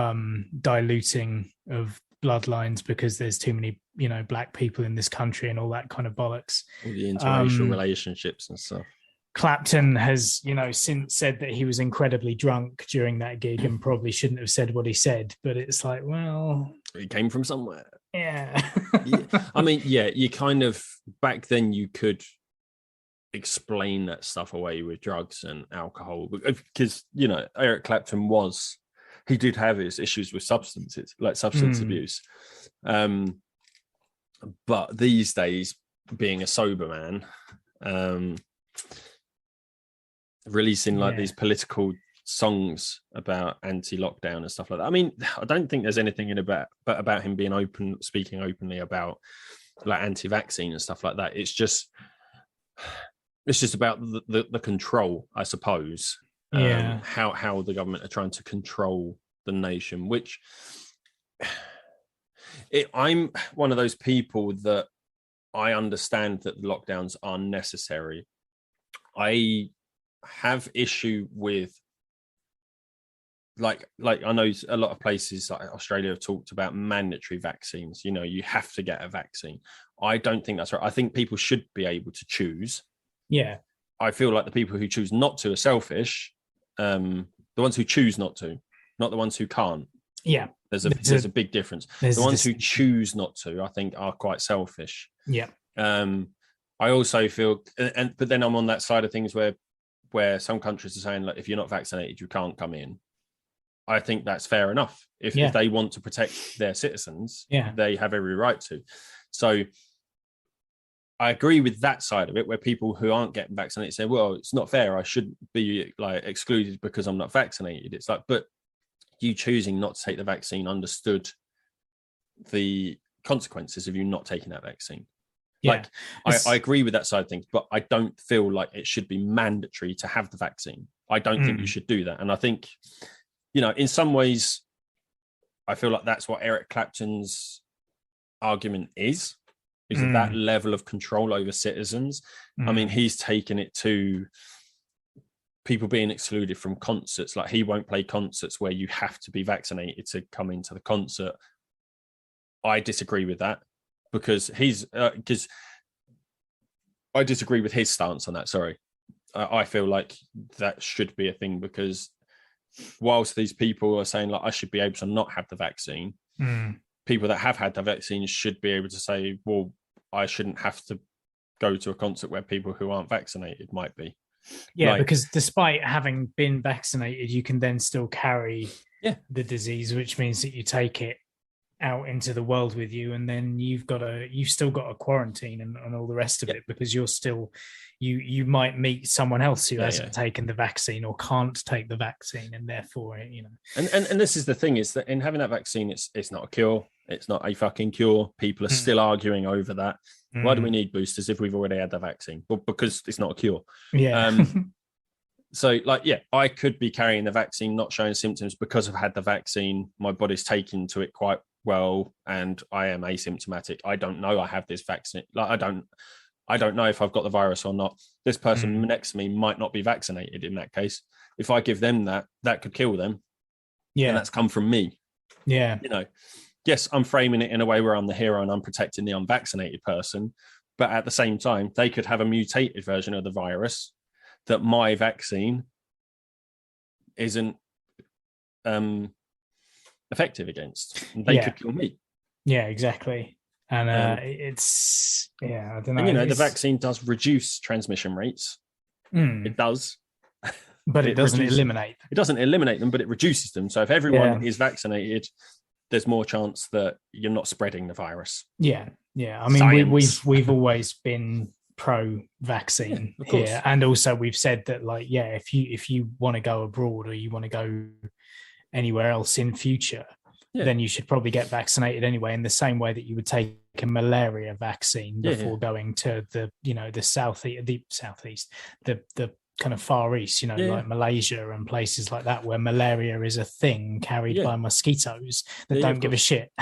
diluting of bloodlines because there's too many, black people in this country and all that kind of bollocks. All the interracial relationships and stuff. Clapton has, since said that he was incredibly drunk during that gig and probably shouldn't have said what he said, but it's like, well, it came from somewhere. Yeah. I mean, you kind of, back then you could explain that stuff away with drugs and alcohol because, Eric Clapton he did have his issues with substances, like substance abuse. But these days, being a sober man, releasing like these political songs about anti-lockdown and stuff like that. I mean, I don't think there's anything about him being speaking openly about like anti-vaccine and stuff like that. It's just about the control, I suppose. How the government are trying to control the nation, which I'm one of those people that I understand that the lockdowns are necessary. I have issue with like I know a lot of places like Australia have talked about mandatory vaccines. You have to get a vaccine. I don't think that's right. I think people should be able to choose. Yeah. I feel like the people who choose not to are selfish. The ones who choose not to, not the ones who can't. Yeah. There's a big difference. The ones who choose not to, I think, are quite selfish. Yeah. I also feel, but then I'm on that side of things where some countries are saying, like, if you're not vaccinated, you can't come in. I think that's fair enough. If they want to protect their citizens, they have every right to. So I agree with that side of it, where people who aren't getting vaccinated say, well, it's not fair. I should be like excluded because I'm not vaccinated. It's like, but you choosing not to take the vaccine understood the consequences of you not taking that vaccine. Like, I agree with that side of things, but I don't feel like it should be mandatory to have the vaccine. I don't think you should do that. And I think, in some ways, I feel like that's what Eric Clapton's argument is that level of control over citizens. I mean, he's taken it to people being excluded from concerts. Like, he won't play concerts where you have to be vaccinated to come into the concert. I disagree with that. Because I disagree with his stance on that. Sorry. I feel like that should be a thing, because whilst these people are saying, like, I should be able to not have the vaccine, people that have had the vaccine should be able to say, well, I shouldn't have to go to a concert where people who aren't vaccinated might be. Yeah, because despite having been vaccinated, you can then still carry the disease, which means that you take it out into the world with you, and then you've still got a quarantine and all the rest of it, because you're still you might meet someone else who hasn't taken the vaccine or can't take the vaccine, and therefore and this is the thing, is that in having that vaccine, it's not a cure, it's not a fucking cure. People are still arguing over that. Why do we need boosters if we've already had the vaccine? Well, because it's not a cure. So, I could be carrying the vaccine, not showing symptoms because I've had the vaccine. My body's taken to it quite well, and I am asymptomatic. I don't know I have this vaccine. I don't know if I've got the virus or not. This person next to me might not be vaccinated. In that case, if I give them that could kill them. Yeah, and that's come from me. Yeah, yes, I'm framing it in a way where I'm the hero and I'm protecting the unvaccinated person, but at the same time, they could have a mutated version of the virus that my vaccine isn't effective against. They could kill me. Yeah, exactly. And it's I don't know. And the vaccine does reduce transmission rates. It does, but it doesn't eliminate. It doesn't eliminate them, but it reduces them. So if everyone is vaccinated, there's more chance that you're not spreading the virus. Yeah. I mean, we've always been pro-vaccine here, and also we've said that if you want to go abroad or you want to go anywhere else in future, then you should probably get vaccinated anyway, in the same way that you would take a malaria vaccine before going to the southeast, the kind of Far East, like Malaysia and places like that, where malaria is a thing carried by mosquitoes that don't give a shit.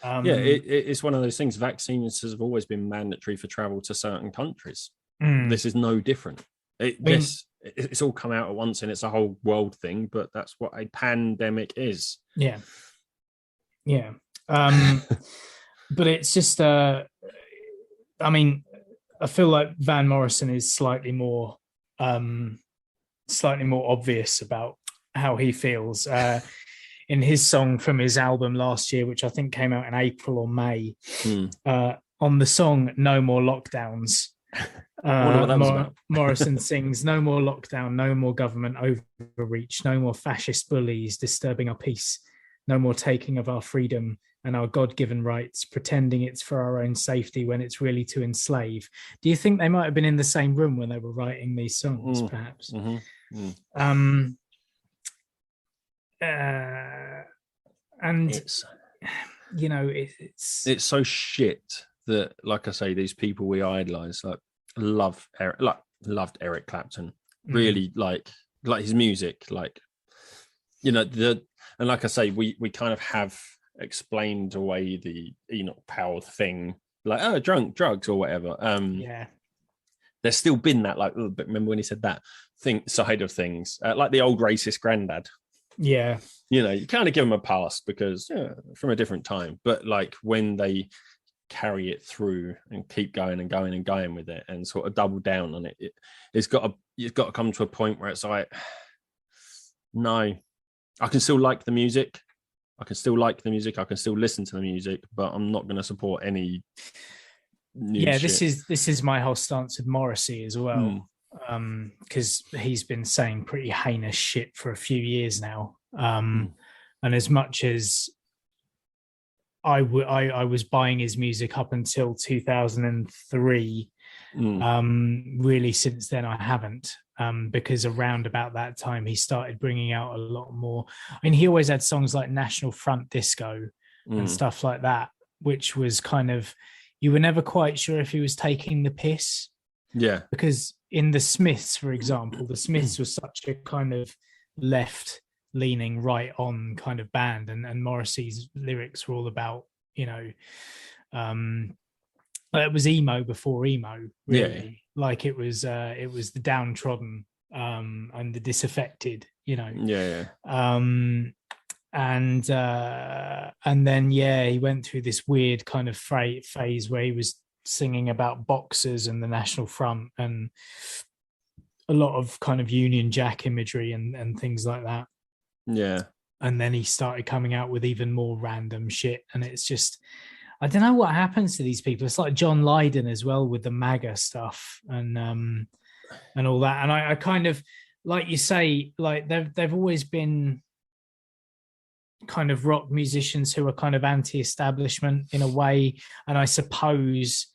It's one of those things. Vaccines have always been mandatory for travel to certain countries. This is no different. It's all come out at once, and it's a whole world thing, but that's what a pandemic is. But it's just I feel like Van Morrison is slightly more obvious about how he feels. In his song from his album last year, which I think came out in April or May, on the song No More Lockdowns, Morrison sings, "No more lockdown, no more government overreach, no more fascist bullies disturbing our peace, no more taking of our freedom and our God-given rights, pretending it's for our own safety when it's really to enslave." Do you think they might have been in the same room when they were writing these songs, perhaps? And it's so shit that, like I say, these people we idolize, loved Eric Clapton, really like his music, and like I say, we kind of have explained away the Enoch Powell thing, drugs or whatever. There's still been that but remember when he said that side of things, like the old racist granddad. You kind of give them a pass because from a different time, but when they carry it through and keep going and going and going with it and sort of double down on it, it's got to come to a point where it's like, no, I can still like the music, I can still listen to the music, but I'm not going to support any new shit. This is my whole stance with Morrissey as well. Because he's been saying pretty heinous shit for a few years now, and as much as I was buying his music up until 2003, really since then I haven't, because around about that time he started bringing out a lot more. I mean, he always had songs like National Front Disco and stuff like that, which was kind of, you were never quite sure if he was taking the piss. Because in the Smiths, for example, the Smiths was such a kind of left-leaning, right-on kind of band, and Morrissey's lyrics were all about, it was emo before emo, really. It was the downtrodden and the disaffected, and then he went through this weird kind of phase where he was singing about boxers and the National Front and a lot of kind of Union Jack imagery and things like that. And then he started coming out with even more random shit, and it's just, I don't know what happens to these people. It's like John Lydon as well with the MAGA stuff and all that. And I kind of, like you say, they've always been kind of rock musicians who are kind of anti-establishment in a way, and I suppose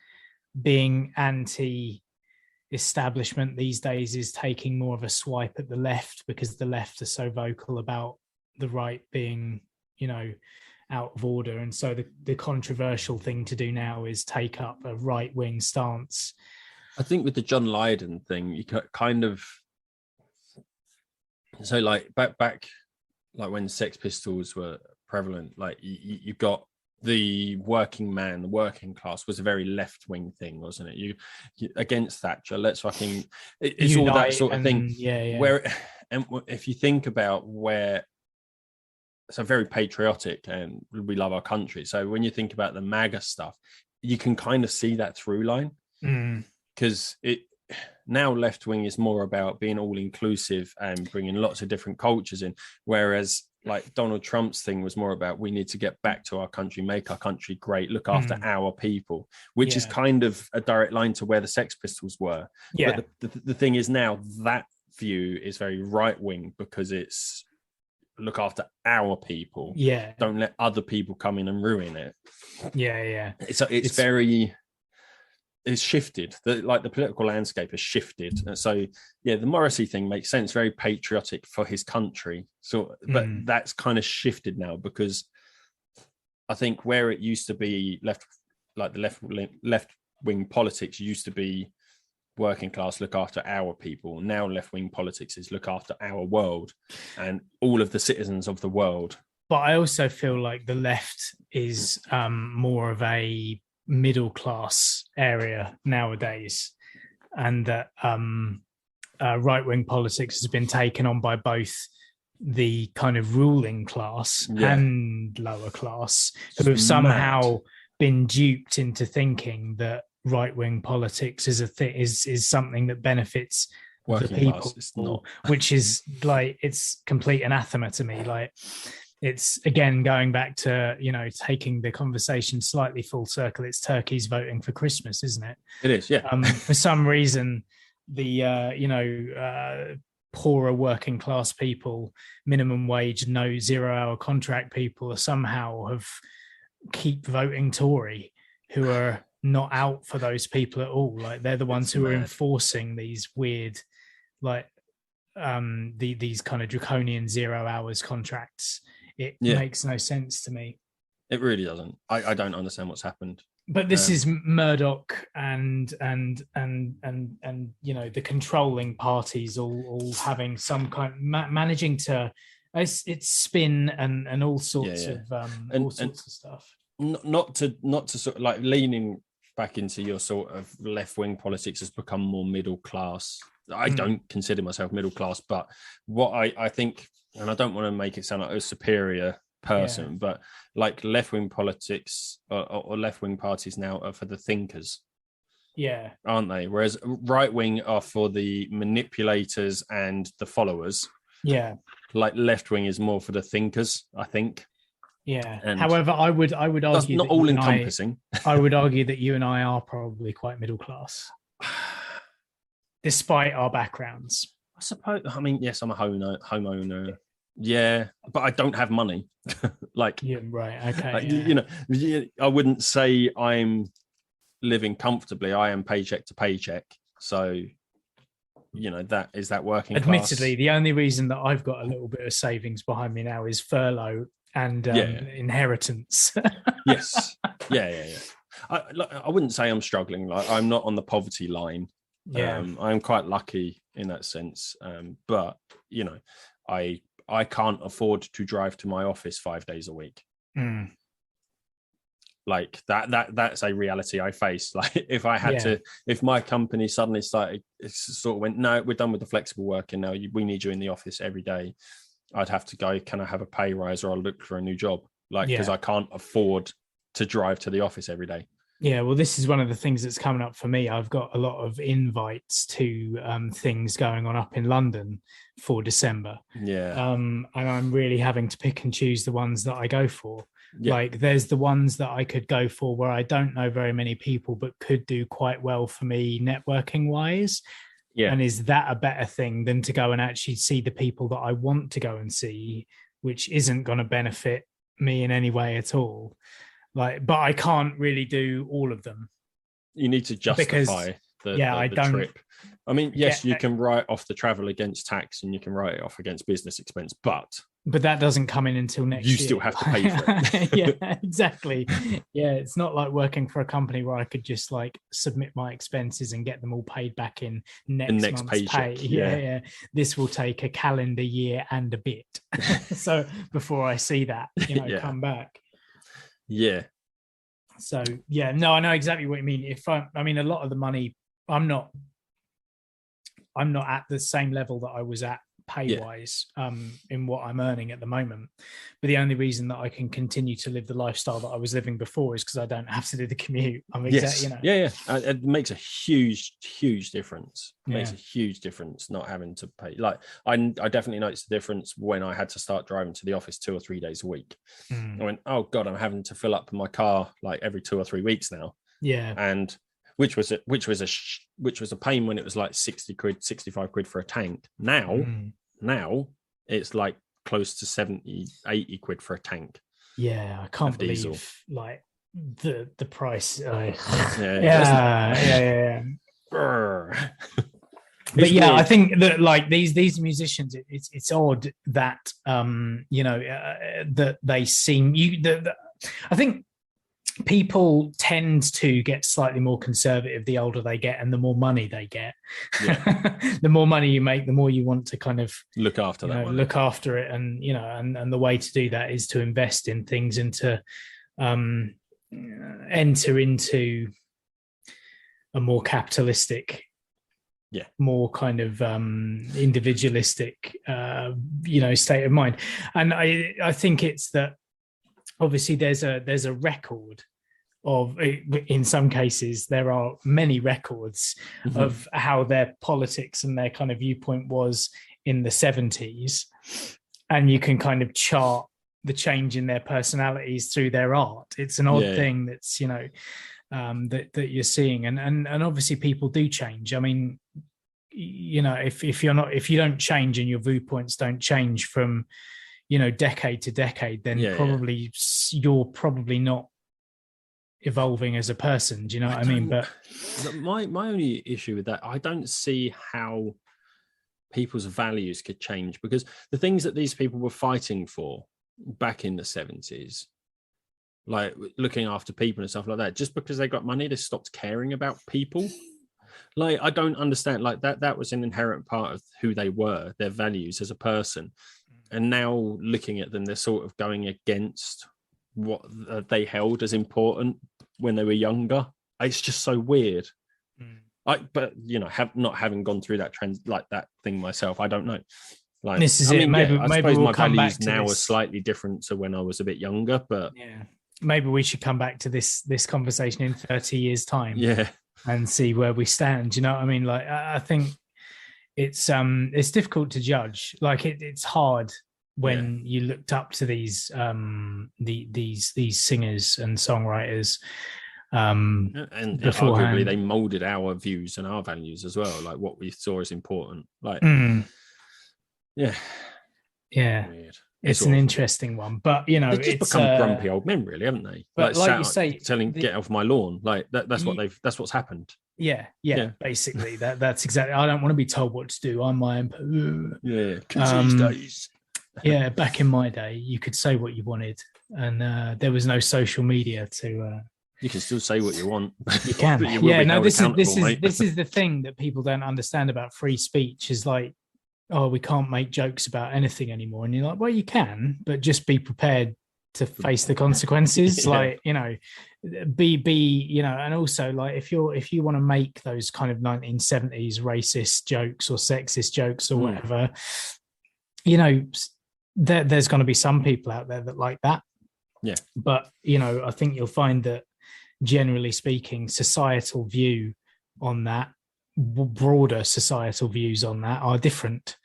being anti-establishment these days is taking more of a swipe at the left, because the left are so vocal about the right being, out of order. And so the controversial thing to do now is take up a right-wing stance. I think with the John Lydon thing, you kind of, so like back like when Sex Pistols were prevalent, like you got the working man, the working class was a very left-wing thing, wasn't it? You against Thatcher, let's fucking, it's all that sort of thing. Yeah. Where, and if you think about where, so very patriotic and we love our country. So when you think about the MAGA stuff, you can kind of see that through line, because now left wing is more about being all inclusive and bringing lots of different cultures in, whereas like Donald Trump's thing was more about we need to get back to our country, make our country great, look after our people, which is kind of a direct line to where the Sex Pistols were. Yeah. But the thing is now that view is very right wing, because it's look after our people. Yeah. Don't let other people come in and ruin it. Yeah. It's very, it's shifted. The political landscape has shifted. So yeah, the Morrissey thing makes sense. Very patriotic for his country. So, but that's kind of shifted now, because I think where it used to be left wing politics used to be working class, look after our people. Now left wing politics is look after our world and all of the citizens of the world. But I also feel like the left is more of a middle class area nowadays, and that right wing politics has been taken on by both the kind of ruling class and lower class, who have somehow been duped into thinking that right wing politics is is something that benefits working the people, class. It's not. Which is like, it's complete anathema to me. Like, it's again going back to, taking the conversation slightly full circle. It's turkeys voting for Christmas, isn't it? It is, yeah. For some reason, the poorer working class people, minimum wage, no 0-hour contract people, somehow keep voting Tory, who are not out for those people at all. Like, they're the ones who are enforcing these weird, like these kind of draconian 0 hours contracts. It makes no sense to me. It really doesn't. I don't understand what's happened. But this is Murdoch and the controlling parties all having some kind managing to it's spin and all sorts of of stuff. Not to sort of like leaning back into your sort of left wing politics has become more middle class. I don't consider myself middle class, but what I think, and I don't want to make it sound like a superior person, but like left wing politics or left wing parties now are for the thinkers, aren't they? Whereas right wing are for the manipulators and the followers. Like left wing is more for the thinkers, I think. And however, I would argue that's not all encompassing. I would argue that you and I are probably quite middle class, despite our backgrounds. I suppose. I mean, yes, I'm a homeowner. Yeah, but I don't have money. Like, right, okay. I wouldn't say I'm living comfortably. I am paycheck to paycheck. So, that working class. Admittedly, the only reason that I've got a little bit of savings behind me now is furlough and inheritance. Yes. Yeah. I wouldn't say I'm struggling. Like, I'm not on the poverty line. I'm quite lucky in that sense. But I can't afford to drive to my office 5 days a week. Like that's a reality I face. Like, if I had if my company suddenly went, no, we're done with the flexible working now, we need you in the office every day, I'd have to go, can I have a pay rise, or I'll look for a new job, because I can't afford to drive to the office every day. Yeah, well, this is one of the things that's coming up for me. I've got a lot of invites to things going on up in London for December. And I'm really having to pick and choose the ones that I go for. Like, there's the ones that I could go for where I don't know very many people, but could do quite well for me networking wise. And is that a better thing than to go and actually see the people that I want to go and see which isn't going to benefit me in any way at all. Like, but I can't really do all of them. You need to justify the trip. I mean, yes, you can write off the travel against tax and you can write it off against business expense, but that doesn't come in until next year. You still have to pay for it. Yeah, exactly. Yeah, it's not like working for a company where I could just like submit my expenses and get them all paid back in next month's pay. Yeah. This will take a calendar year and a bit. So before I see that, come back. Yeah. So yeah, no, I know exactly what you mean. I mean, a lot of the money, I'm not at the same level that I was at pay-wise in what I'm earning at the moment. But the only reason that I can continue to live the lifestyle that I was living before is because I don't have to do the commute. It makes a huge difference. It makes a huge difference not having to pay. Like I definitely noticed the difference when I had to start driving to the office 2 or 3 days a week. I went, oh God, I'm having to fill up my car like every 2 or 3 weeks now. Yeah. And which was a pain when it was like 60 quid, 65 quid for a tank. Now it's like close to 70, 80 quid for a tank. Yeah, I can't believe diesel. Like the price. Yeah. But yeah, weird. I think that like these musicians, it's odd that that they seem I think people tend to get slightly more conservative the older they get and the more money they get. The more money you make, the more you want to kind of look after it, and and the way to do that is to invest in things and to enter into a more capitalistic, more kind of individualistic state of mind. And I think it's that obviously there's a record of, in some cases there are many records of how their politics and their kind of viewpoint was in the 70s, and you can kind of chart the change in their personalities through their art. It's an odd thing that's that you're seeing, and obviously people do change. I mean, if you don't change and your viewpoints don't change from decade to decade, then you're probably not evolving as a person. Do you know what I mean? But my only issue with that, I don't see how people's values could change, because the things that these people were fighting for back in the 70s, like looking after people and stuff like that, just because they got money, they stopped caring about people. Like, I don't understand. Like that was an inherent part of who they were, their values as a person. And now looking at them, they're sort of going against what they held as important when they were younger. It's just so weird. But not having gone through that trend, like that thing myself, I don't know. Like, this is it. Maybe we'll my come values back to now this. are slightly different to when I was a bit younger. But maybe we should come back to this conversation in 30 years' time. And see where we stand. You know what I mean? Like, I think it's difficult to judge. Like it's hard when you looked up to these singers and songwriters. And arguably they molded our views and our values as well, like what we saw as important. Like weird. It's an interesting one, but they've just become grumpy old men, really, haven't they? But like you say, get off my lawn. Like that's what's happened. Yeah. Basically, that's exactly. I don't want to be told what to do. I'm my own. These days. Back in my day, you could say what you wanted, and there was no social media to. You can still say what you want. You can. This is the thing that people don't understand about free speech. Is like, oh, we can't make jokes about anything anymore. And you're like, well, you can, but just be prepared to face the consequences. Like, be, and also like, if you want to make those kind of 1970s racist jokes or sexist jokes or whatever, there's going to be some people out there that like that. Yeah. But, I think you'll find that generally speaking, societal view on that, broader societal views on that are different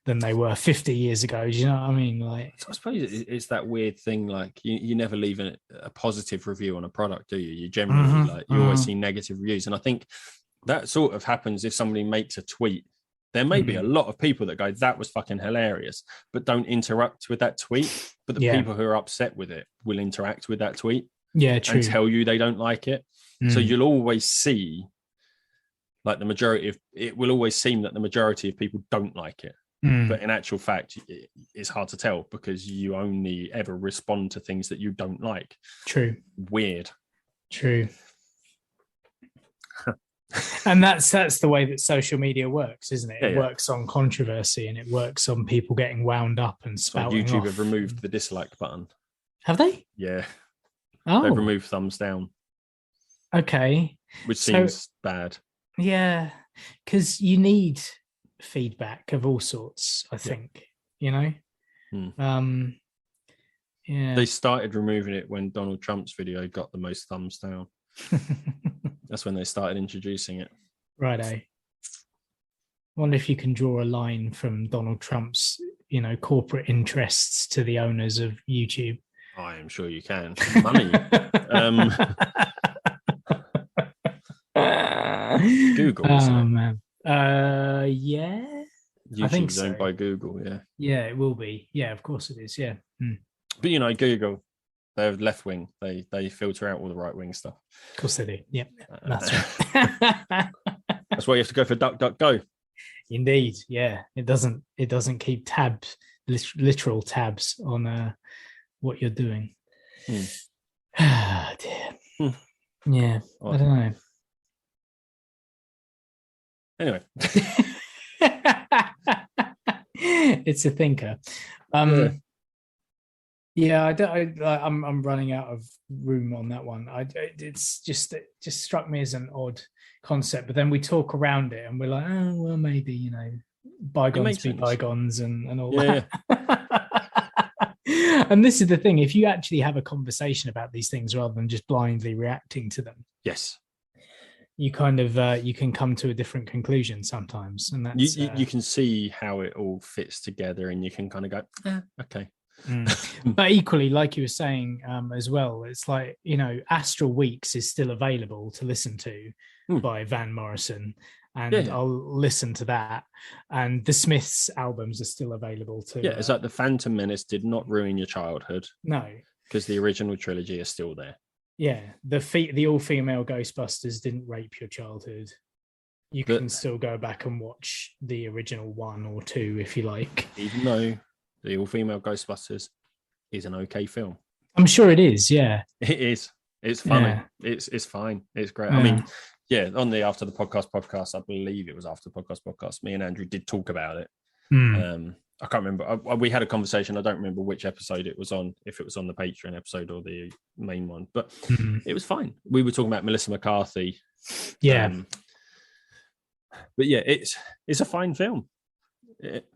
than they were 50 years ago. Do you know what I mean? Like, I suppose it's that weird thing. Like, you never leave a positive review on a product, do you? You generally you always see negative reviews, and I think that sort of happens if somebody makes a tweet There may be a lot of people that go, that was fucking hilarious, but don't interact with that tweet. But the people who are upset with it will interact with that tweet. Yeah, true. And tell you they don't like it. So you'll always see, like, it will always seem that the majority of people don't like it. But in actual fact, it's hard to tell because you only ever respond to things that you don't like. True. Weird. True. And that's the way that social media works, isn't it? It works on controversy, and it works on people getting wound up and spouting YouTube off. have removed the dislike button. Have they? Yeah. Oh. They've removed thumbs down. Okay. Which seems bad. Yeah, because you need feedback of all sorts, I think, you know? Yeah. They started removing it when Donald Trump's video got the most thumbs down. That's when they started introducing it. Righto. Wonder if you can draw a line from Donald Trump's, corporate interests to the owners of YouTube. I am sure you can. Money. Google. Oh, man. Yeah. YouTube's I think so. owned by Google, yeah. Yeah, it will be. Yeah, of course it is, yeah. But, Google, they're left wing. They filter out all the right wing stuff. Of course they do. Yeah, that's right. That's why you have to go for DuckDuckGo. Indeed, yeah. It doesn't keep tabs, literal tabs on what you're doing. Ah, dear. Yeah, I don't know. Anyway. It's a thinker. I'm running out of room on that one. It just struck me as an odd concept, but then we talk around it and we're like, oh well, maybe bygones be bygones and all that. And this is the thing: if you actually have a conversation about these things rather than just blindly reacting to them, yes, you kind of you can come to a different conclusion sometimes, and that's you can see how it all fits together, and you can kind of go, okay. But equally, like you were saying as well, it's like, Astral Weeks is still available to listen to by Van Morrison, and I'll listen to that. And the Smiths albums are still available to. Yeah, it's like the Phantom Menace did not ruin your childhood. No, because the original trilogy is still there. Yeah, the all-female Ghostbusters didn't rape your childhood. You can still go back and watch the original 1 or 2 if you like. Even though the all-female Ghostbusters is an okay film. I'm sure it is, yeah. It is. It's funny. Yeah. It's fine. It's great. Yeah. I mean, on the After the Podcast, I believe it was After the Podcast, me and Andrew did talk about it. I can't remember. We had a conversation. I don't remember which episode it was on, if it was on the Patreon episode or the main one, but it was fine. We were talking about Melissa McCarthy. Yeah. But yeah, it's a fine film.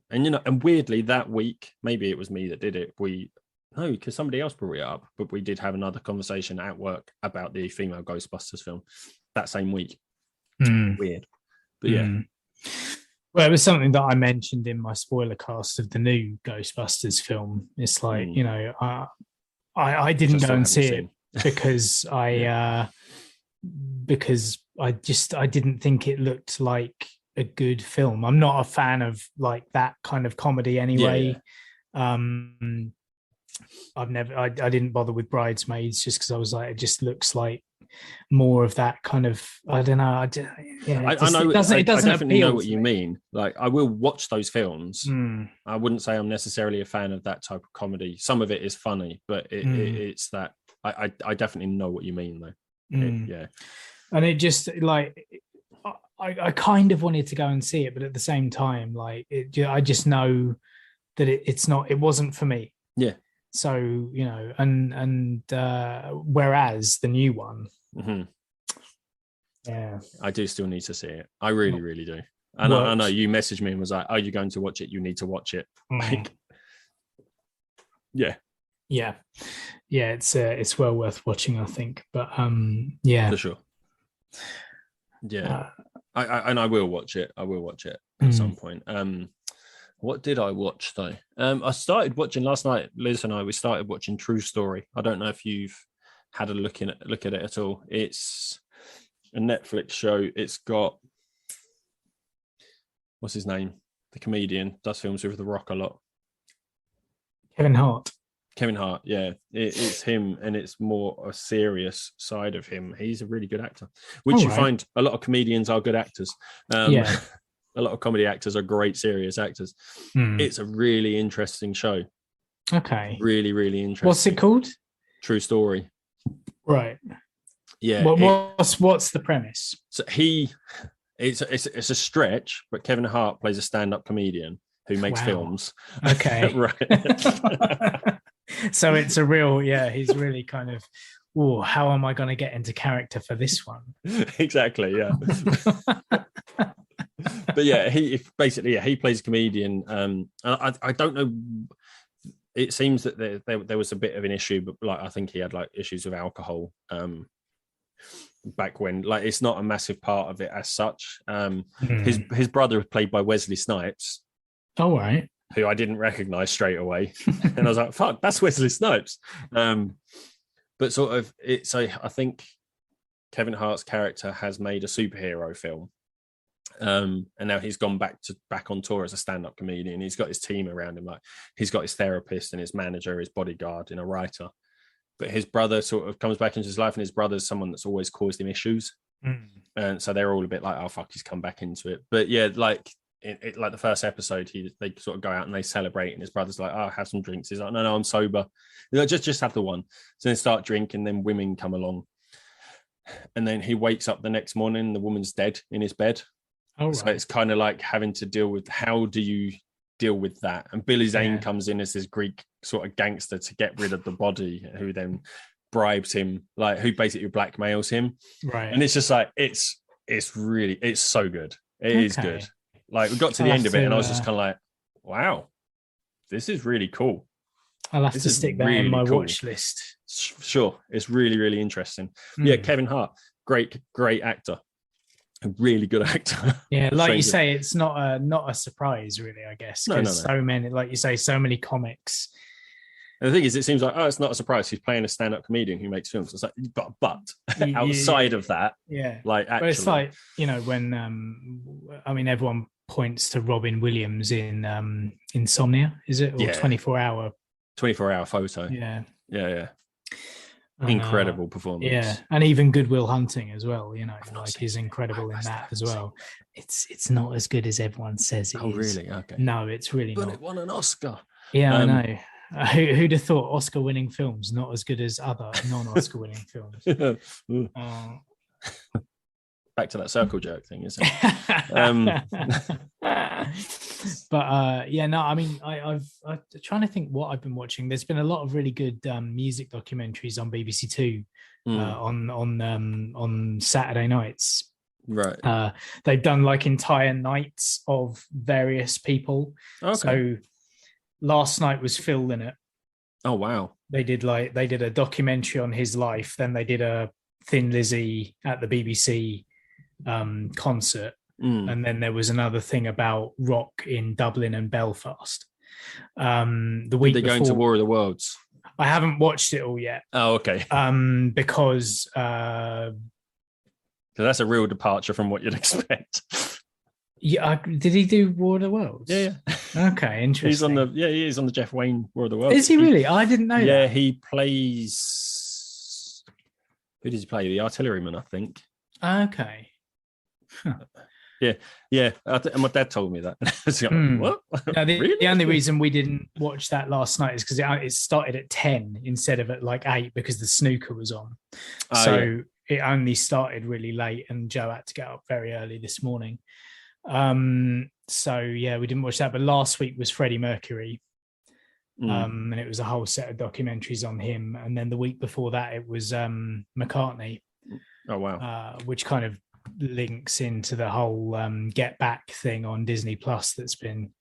And weirdly that week, maybe it was me that did it. Because somebody else brought it up, but we did have another conversation at work about the female Ghostbusters film that same week. Weird, but yeah. Well, it was something that I mentioned in my spoiler cast of the new Ghostbusters film. It's like I didn't go and see it because I didn't think it looked like a good film. I'm not a fan of like that kind of comedy anyway. I didn't bother with Bridesmaids just because I was like, it just looks like more of that kind of, I don't know. I know. I definitely know what you mean. Like, I will watch those films. I wouldn't say I'm necessarily a fan of that type of comedy. Some of it is funny, but it's that I definitely know what you mean though. Yeah. And it just like, I kind of wanted to go and see it, but at the same time, like I just know that it wasn't for me. Yeah. So, and whereas the new one, yeah, I do still need to see it. I really, really do. And I know you messaged me and was like, "Are you going to watch it? You need to watch it." Like, yeah. It's well worth watching, I think. But yeah, for sure. Yeah, I will watch it. I will watch it at some point. What did I watch though? I started watching last night. Liz and we started watching True Story. I don't know if you've had a look at it at all. It's a Netflix show. It's got what's his name? The comedian does films with The Rock a lot. Kevin Hart. Kevin Hart, yeah, it's him, and it's more a serious side of him. He's a really good actor, which you find a lot of comedians are good actors. Yeah. A lot of comedy actors are great serious actors. It's a really interesting show. Okay. Really, really interesting. What's it called? True Story. Right. Yeah. What's the premise? So it's a stretch, but Kevin Hart plays a stand-up comedian who makes films. Okay. Right. So it's a real, he's really kind of, oh, how am I going to get into character for this one? Exactly, yeah. But yeah, he plays a comedian. I don't know. It seems that there was a bit of an issue, but like I think he had like issues with alcohol back when. Like it's not a massive part of it as such. His brother was played by Wesley Snipes. Oh, right. Who I didn't recognize straight away. And I was like, fuck, that's Wesley Snipes. But sort of, I think Kevin Hart's character has made a superhero film. And now he's gone back on tour as a stand-up comedian. He's got his team around him. Like he's got his therapist and his manager, his bodyguard and a writer. But his brother sort of comes back into his life, and his brother's someone that's always caused him issues. And so they're all a bit like, oh, fuck, he's come back into it. But yeah, like, like the first episode, they sort of go out and they celebrate, and his brother's like, "Oh, have some drinks." He's like, "No, I'm sober." You know, just have the one. So they start drinking, then women come along, and then he wakes up the next morning, and the woman's dead in his bed. Oh, right. So it's kind of like having to deal with, how do you deal with that? And Billy Zane comes in as this Greek sort of gangster to get rid of the body, who then bribes him, like who basically blackmails him. Right. And it's just like it's so good. It is good. Like we got to the end of it, and I was just kind of like, "Wow, this is really cool." I'll have to stick that in my watch list. Sure, it's really, really interesting. Yeah, Kevin Hart, great actor, a really good actor. Yeah, like you say, it's not a surprise, really. I guess because so many, like you say, so many comics. And the thing is, it seems like, oh, it's not a surprise. He's playing a stand-up comedian who makes films. It's like, but outside of that, like actually, but it's like, you know, when I mean, everyone points to Robin Williams in Insomnia, is it, or 24 Hour Photo? Yeah. Incredible performance. Yeah, and even Good Will Hunting as well. You know, like he's incredible in that as well. It's not as good as everyone says it is. Oh, really? Okay. No, it's really not. But it won an Oscar. Yeah, I know. Who'd have thought Oscar-winning films not as good as other non-Oscar-winning films? Back to that circle jerk thing, isn't it? But I mean, I'm trying to think what I've been watching. There's been a lot of really good music documentaries on BBC Two on Saturday nights. Right. They've done like entire nights of various people. Okay. So last night was Phil Lynott. Oh wow! They did a documentary on his life. Then they did a Thin Lizzy at the BBC concert, and then there was another thing about rock in Dublin and Belfast. The week they're going to War of the Worlds. I haven't watched it all yet. Oh, okay. Because that's a real departure from what you'd expect. Yeah, did he do War of the Worlds? Yeah. Okay, interesting. He is on the Jeff Wayne War of the Worlds. Is he really? I didn't know that. Yeah, he plays. Who does he play? The artilleryman, I think. Okay. Huh. Yeah. My dad told me that. What? No, the only reason we didn't watch that last night is because it started at 10 instead of at like 8 because the snooker was on. It only started really late, and Joe had to get up very early this morning. So yeah, we didn't watch that. But last week was Freddie Mercury, and it was a whole set of documentaries on him. And then the week before that, it was McCartney. Oh wow! Which kind of links into the whole Get Back thing on Disney Plus that's been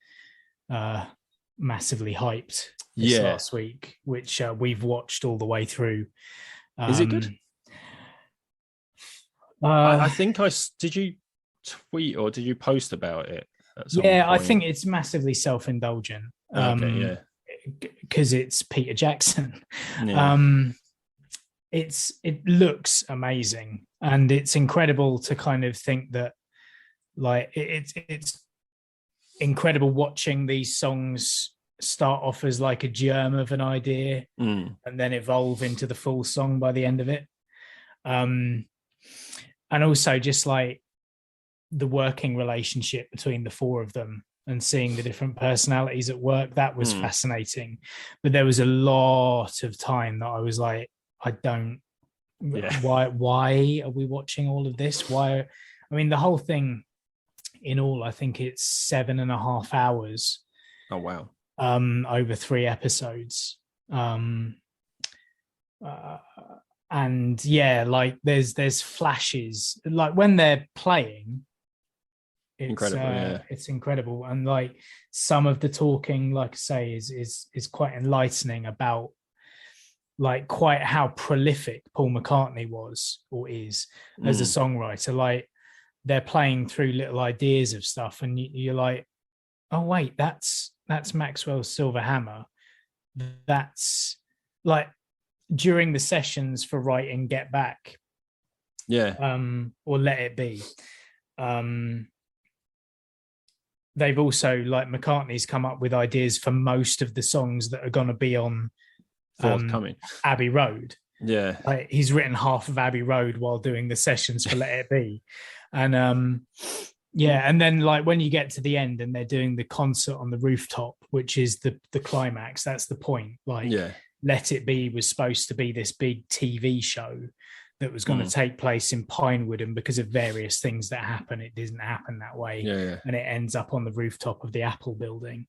massively hyped this last week, which we've watched all the way through. Is it good? I think did you tweet or did you post about it? I think it's massively self-indulgent. Because it's Peter Jackson. Yeah. It looks amazing, and it's incredible to kind of think that like it's incredible watching these songs start off as like a germ of an idea and then evolve into the full song by the end of it. And also just like the working relationship between the four of them and seeing the different personalities at work, that was fascinating. But there was a lot of time that I was like, why are we watching all of this? Why? I mean, the whole thing in all, I think it's 7.5 hours. Oh, wow. Over 3 episodes. And yeah, like there's flashes, like when they're playing, it's incredible. It's incredible. And like some of the talking, like I say, is quite enlightening about like quite how prolific Paul McCartney was or is as a songwriter. Like they're playing through little ideas of stuff, and you're like, oh wait, that's Maxwell's Silver Hammer. That's like during the sessions for writing Get Back, or Let It Be. They've also, like, McCartney's come up with ideas for most of the songs that are going to be on forthcoming Abbey Road. Yeah, like, he's written half of Abbey Road while doing the sessions for Let It Be, and and then like when you get to the end and they're doing the concert on the rooftop, which is the climax, that's the point. Like, Let It Be was supposed to be this big TV show that was going to take place in Pinewood, and because of various things that happen, it didn't happen that way. And it ends up on the rooftop of the Apple building.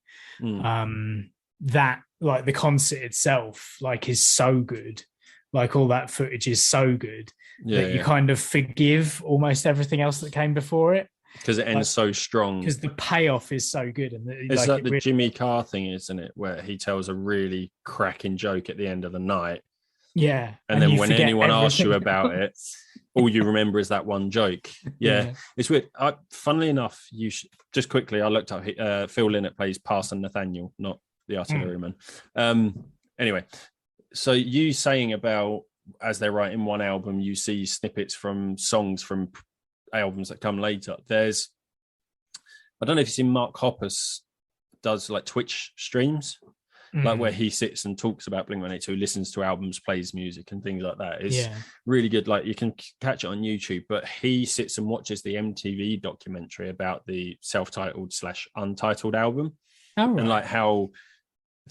That, like, the concert itself, like, is so good. Like, all that footage is so good that you kind of forgive almost everything else that came before it. Because it ends like, so strong. Because the payoff is so good. And it's like the really... Jimmy Carr thing, isn't it? Where he tells a really cracking joke at the end of the night. Yeah. And then when anyone asks you about it, all you remember is that one joke. Yeah. It's weird. Funnily enough, just quickly, I looked up Phil Lynott plays Parson Nathaniel, not the artilleryman. Anyway, so you saying about as they're writing one album, you see snippets from songs from albums that come later. I don't know if you've seen Mark Hoppus does like Twitch streams, like where he sits and talks about Blink-182, listens to albums, plays music and things like that. It's really good. Like, you can catch it on YouTube, but he sits and watches the MTV documentary about the self-titled / untitled album. And like how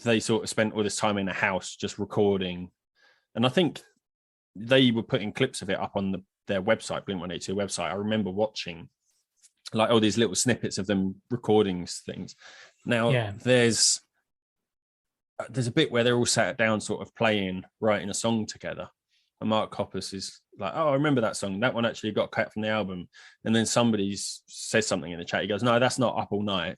they sort of spent all this time in a house just recording. And I think they were putting clips of it up on their website, Blink-182 website. I remember watching like all these little snippets of them recording things. Now there's a bit where they're all sat down sort of writing a song together. And Mark Hoppus is like, oh, I remember that song. That one actually got cut from the album. And then somebody says something in the chat. He goes, no, that's not Up All Night.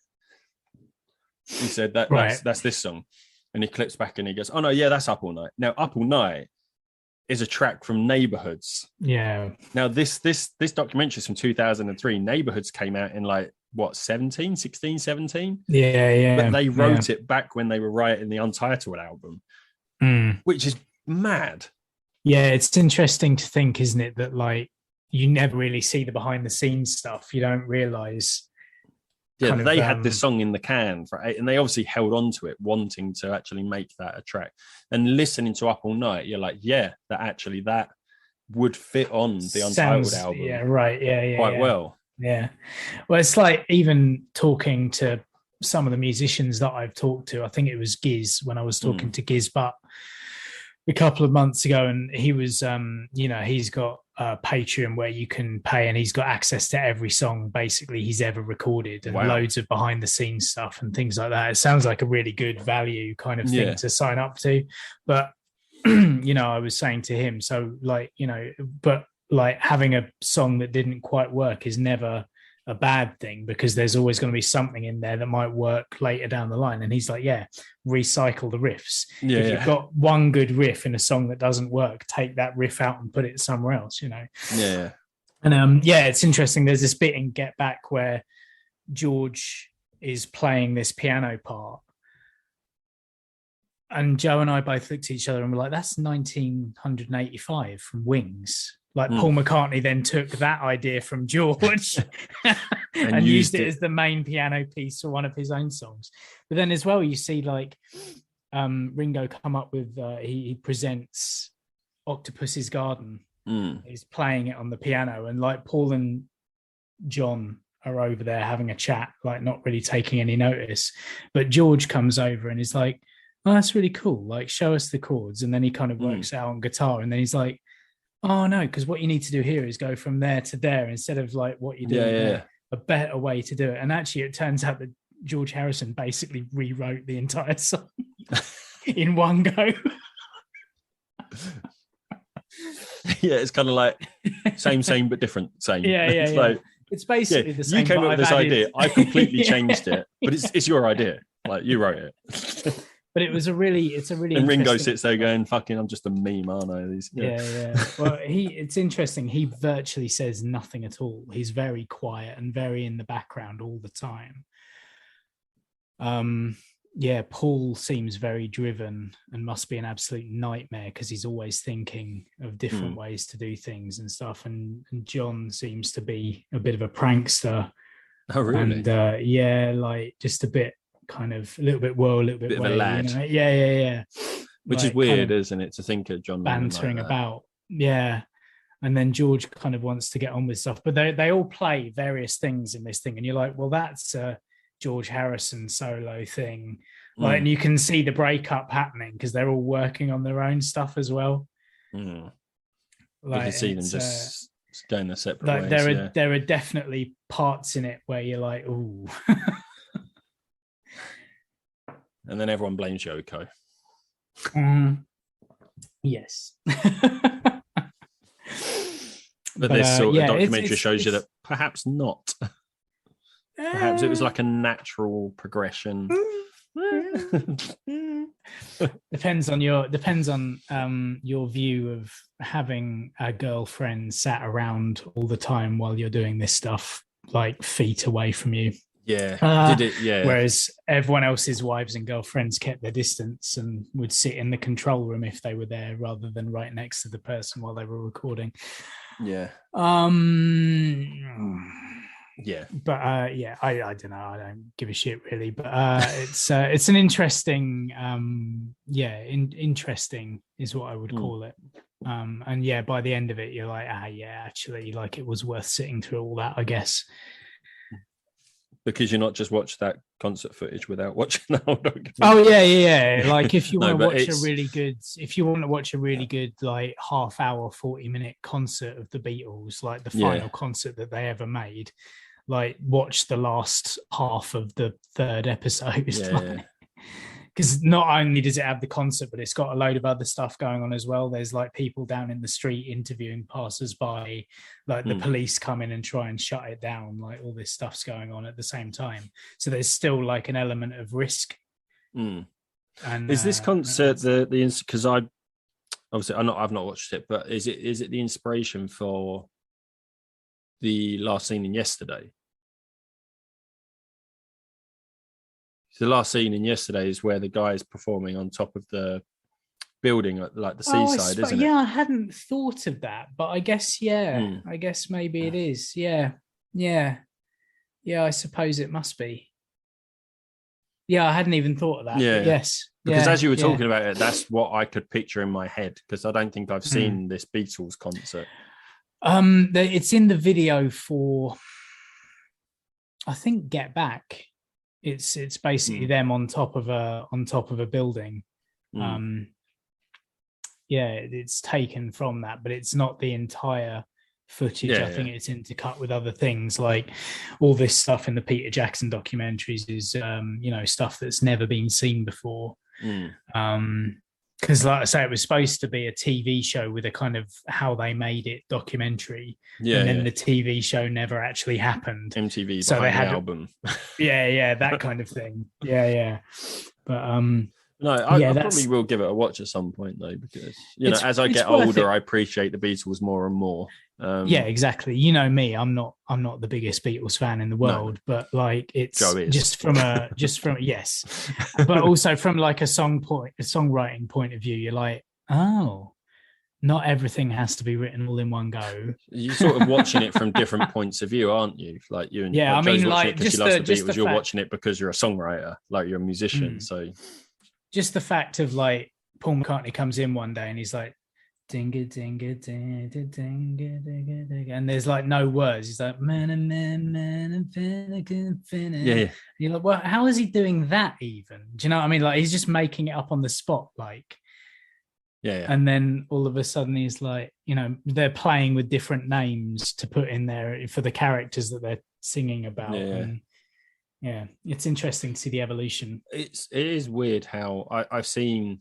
He said that's this song. And he clips back and he goes, oh no, yeah, that's Up All Night. Now, Up All Night is a track from Neighborhoods. Yeah. Now this documentary is from 2003. Neighborhoods came out in like what, 16, 17? Yeah. But they wrote it back when they were writing the Untitled album, which is mad. Yeah, it's interesting to think, isn't it, that like you never really see the behind the scenes stuff. You don't realize. Yeah, they had this song in the can and they obviously held on to it, wanting to actually make that a track. And listening to Up All Night, you're like, yeah, that would fit on the Untitled album. Yeah, right. Yeah, quite well. Yeah. Well, it's like even talking to some of the musicians that I've talked to. I think it was Giz when I was talking to Giz Butt a couple of months ago, and he was, he's got a Patreon where you can pay, and he's got access to every song basically he's ever recorded, and loads of behind the scenes stuff and things like that. It sounds like a really good value kind of thing to sign up to. But I was saying to him, so like, but like having a song that didn't quite work is never a bad thing, because there's always going to be something in there that might work later down the line. And he's like, recycle the riffs. If you've got one good riff in a song that doesn't work, take that riff out and put it somewhere else, Yeah. And it's interesting. There's this bit in Get Back where George is playing this piano part, and Joe and I both looked at each other and were like, that's 1985 from Wings. Like Paul McCartney then took that idea from George and used it as the main piano piece for one of his own songs. But then as well, you see like Ringo come up with he presents Octopus's Garden. He's playing it on the piano, and like Paul and John are over there having a chat, like not really taking any notice. But George comes over and is like, "Oh, that's really cool. Like, show us the chords." And then he kind of works out on guitar, and then he's like, "Oh no, because what you need to do here is go from there to there instead of like what you do. A better way to do it." And actually, it turns out that George Harrison basically rewrote the entire song in one go. Yeah, it's kind of like same but different. Same. It's like, it's basically the same. You came up with this idea. I completely changed it, but it's your idea. Like, you wrote it. But it's a really. And Ringo sits there going, "Fucking, I'm just a meme, aren't I?" Well, it's interesting. He virtually says nothing at all. He's very quiet and very in the background all the time. Paul seems very driven and must be an absolute nightmare because he's always thinking of different ways to do things and stuff. And John seems to be a bit of a prankster. Oh, really? And like just a bit kind of a little bit of a lad. You know? Yeah. Which is weird, isn't it, to think of John bantering like about. Yeah. And then George kind of wants to get on with stuff, but they all play various things in this thing, and you're like, well, that's George Harrison solo thing, like, and you can see the breakup happening because they're all working on their own stuff as well. Like, you can see them just going their separate ways. There are definitely parts in it where you're like, ooh. And then everyone blames Yoko. Yes. But this sort of documentary shows you that perhaps not. Perhaps it was like a natural progression. Depends on your view of having a girlfriend sat around all the time while you're doing this stuff, like feet away from you. Whereas everyone else's wives and girlfriends kept their distance and would sit in the control room if they were there, rather than right next to the person while they were recording. Yeah. But I don't know. I don't give a shit really. But it's an interesting, interesting is what I would call it. And by the end of it, you're like, actually, like, it was worth sitting through all that, I guess. Because you're not just watch that concert footage without watching the whole documentary. Oh yeah. Like, if you want to watch a really good, like, half-hour, 40-minute concert of the Beatles, like the final concert that they ever made, like, watch the last half of the third episode. Because not only does it have the concert, but it's got a load of other stuff going on as well. There's like people down in the street interviewing passers-by, like the police come in and try and shut it down. Like, all this stuff's going on at the same time. So there's still like an element of risk. And is this concert because I've not watched it, but is it the inspiration for the last scene in Yesterday? The last scene in Yesterday is where the guy is performing on top of the building at like the seaside, isn't it? Yeah, I hadn't thought of that, but I guess I guess maybe it is. Yeah. I suppose it must be. Yeah, I hadn't even thought of that. Yeah. Yes. Because as you were talking about it, that's what I could picture in my head, because I don't think I've seen this Beatles concert. It's in the video for, I think, Get Back. It's basically them on top of a building. It's taken from that, but it's not the entire footage. I think it's intercut with other things, like all this stuff in the Peter Jackson documentaries is stuff that's never been seen before. Because, like I say, it was supposed to be a TV show with a kind of how they made it documentary, and then the TV show never actually happened. MTV, so they had the album, that kind of thing. But no, I probably will give it a watch at some point though, because as I get older, I appreciate the Beatles more and more. Exactly. You know me, I'm not the biggest Beatles fan in the world, but like, it's just from yes, but also from like a songwriting point of view, you're like, oh, not everything has to be written all in one go. You're sort of watching it from different points of view, aren't you? Like you and Yeah, I Joe's mean, watching like, it because she just loves the- the beat. just Was the you're fact- watching it because you're a songwriter, like you're a musician. So just the fact of like Paul McCartney comes in one day and he's like, dinga dinga dinga dinga dinga dinga, and there's like no words. He's like, man, yeah, you're like, well, how is he doing that even? Do you know what I mean? Like, he's just making it up on the spot, like. yeah. And then all of a sudden he's like, you know, they're playing with different names to put in there for the characters that they're singing about. Yeah. And yeah, it's interesting to see the evolution. It is weird how I've seen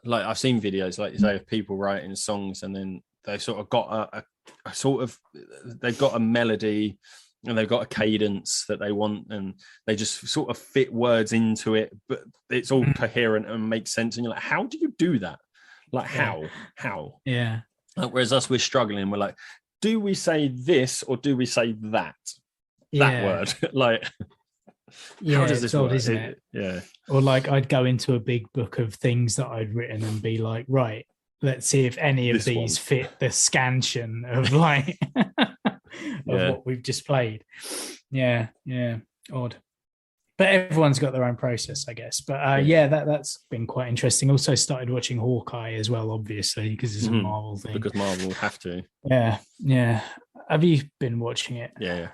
videos, like you say, of people writing songs, and then they sort of got a sort of, they've got a melody and they've got a cadence that they want, and they just sort of fit words into it, but it's all coherent and makes sense. And you're like, how do you do that? Like, how? Yeah. Like, whereas us, we're struggling. We're like, do we say this or do we say that? That word, like, yeah, how does this it's odd, work? isn't it? Yeah. Or like, I'd go into a big book of things that I'd written and be like, right, let's see if any of This these one. fit the scansion of like of what we've just played. Yeah, odd. But everyone's got their own process, I guess. But that's been quite interesting. Also started watching Hawkeye as well, obviously, because it's a Marvel thing. Because Marvel will have to. Yeah. Have you been watching it? Yeah.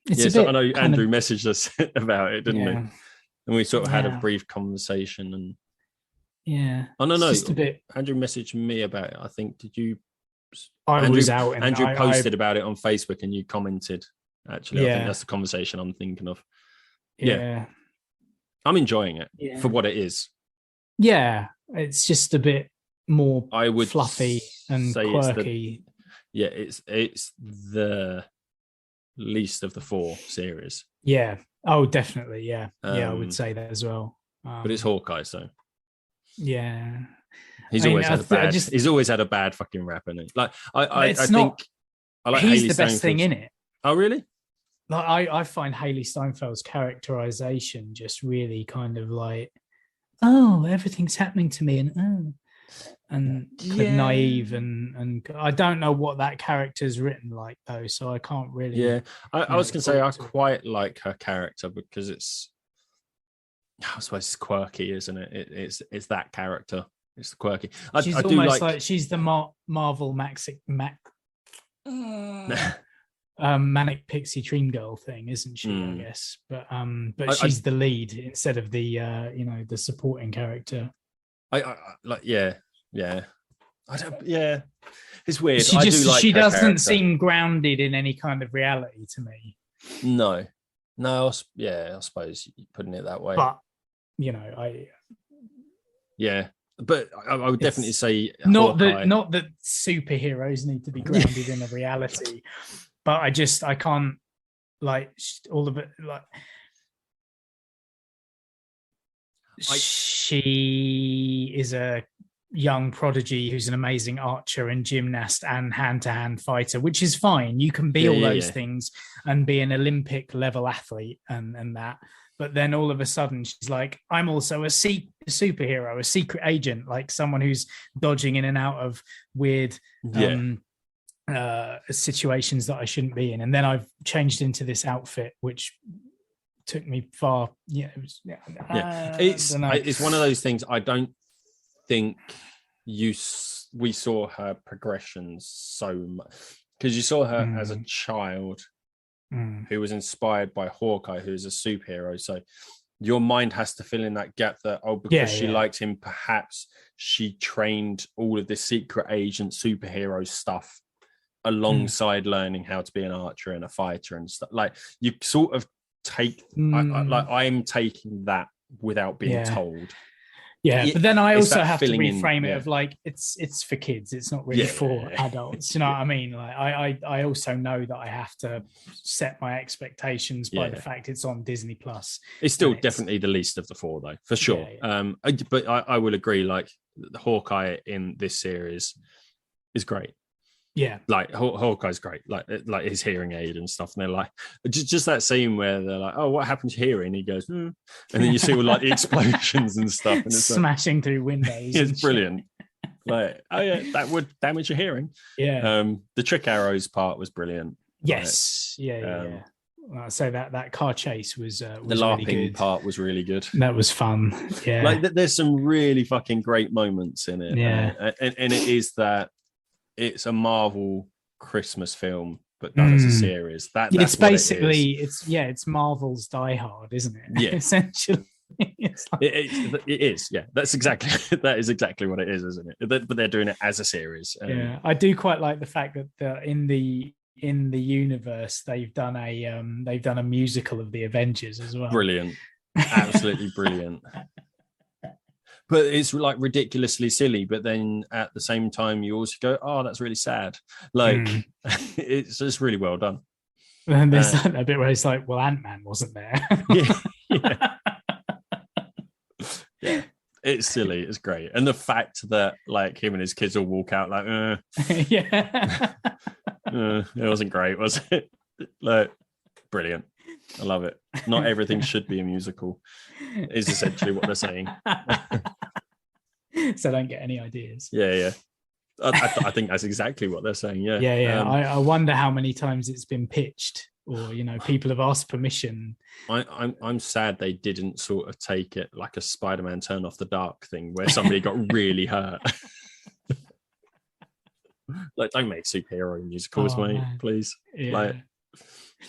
It's I know Andrew messaged us about it, didn't he? Yeah. And we sort of had a brief conversation. And yeah, oh no, just a bit. Andrew messaged me about it. I think I was out, and Andrew posted about it on Facebook, and you commented. Actually, I think that's the conversation I'm thinking of. Yeah. I'm enjoying it for what it is. Yeah, it's just a bit more I would fluffy and quirky. It's the least of the 4 series. Yeah. Oh, definitely. Yeah. I would say that as well. But it's Hawkeye, so yeah. He's always had a bad fucking rap in it. Like I think I like he's Haley the best thing in Steinfeld's- it. Oh, really? Like I find Haley Steinfeld's characterization just really kind of like, oh, everything's happening to me, and kind of naive, and I don't know what that character's written like though, so I can't really. Yeah, I was gonna say I quite like her character because I suppose it's quirky, isn't it? It's that character. It's quirky. She's I do almost like she's the Marvel manic pixie dream girl thing, isn't she? I guess, but she's the lead instead of the the supporting character. I it's weird. She doesn't seem grounded in any kind of reality to me. No, I suppose putting it that way. But but I would definitely say not that superheroes need to be grounded in a reality. But I can't, like, all of it, like, she is a young prodigy who's an amazing archer and gymnast and hand-to-hand fighter, which is fine. You can be all those things and be an Olympic level athlete and that. But then all of a sudden she's like, I'm also a superhero, a secret agent, like someone who's dodging in and out of weird situations that I shouldn't be in, and then I've changed into this outfit which took me far. It's one of those things. I don't think we saw her progressions so much, because you saw her as a child who was inspired by Hawkeye, who's a superhero, so your mind has to fill in that gap that because she liked him, perhaps she trained all of this secret agent superhero stuff alongside learning how to be an archer and a fighter and stuff. Like, you sort of take I'm taking that without being told. But then I also have to reframe it of like, it's for kids, it's not really for adults. You know what I mean? Like I also know that I have to set my expectations by the fact it's on Disney Plus. It's still definitely the least of the 4 though, for sure. But I will agree, like, the Hawkeye in this series is great. Yeah. Like Hawkeye's great, like his hearing aid and stuff. And they're like, just that scene where they're like, "Oh, what happened to hearing?" And he goes, and then you see all like the explosions and stuff, and it's smashing through windows. It's brilliant. Like, oh yeah, that would damage your hearing. Yeah. The trick arrows part was brilliant. Yes. Yeah. So that car chase was the really LARPing good. part was really good. That was fun. Yeah. Like there's some really fucking great moments in it. Yeah. And it is that it's a Marvel Christmas film, but done as a series. That's it's basically it's Marvel's Die Hard, isn't it? Yeah. Essentially. It is. Yeah. That is exactly what it is, isn't it? But they're doing it as a series. Yeah. I do quite like the fact that in the universe they've done a musical of the Avengers as well. Brilliant. Absolutely brilliant. But it's like ridiculously silly, but then at the same time you also go, oh, that's really sad. Like it's just really well done. And there's a bit where it's like, well, Ant-Man wasn't there. Yeah. It's silly, it's great. And the fact that like him and his kids all walk out like it wasn't great, was it? Like, brilliant. I love it. Not everything should be a musical, is essentially what they're saying. So don't get any ideas. Yeah. I think that's exactly what they're saying. Yeah. I wonder how many times it's been pitched, or people have asked permission. I'm sad they didn't sort of take it like a Spider-Man Turn Off the Dark thing where somebody got really hurt. Like, don't make superhero musicals, mate, man. Please. Yeah. Like,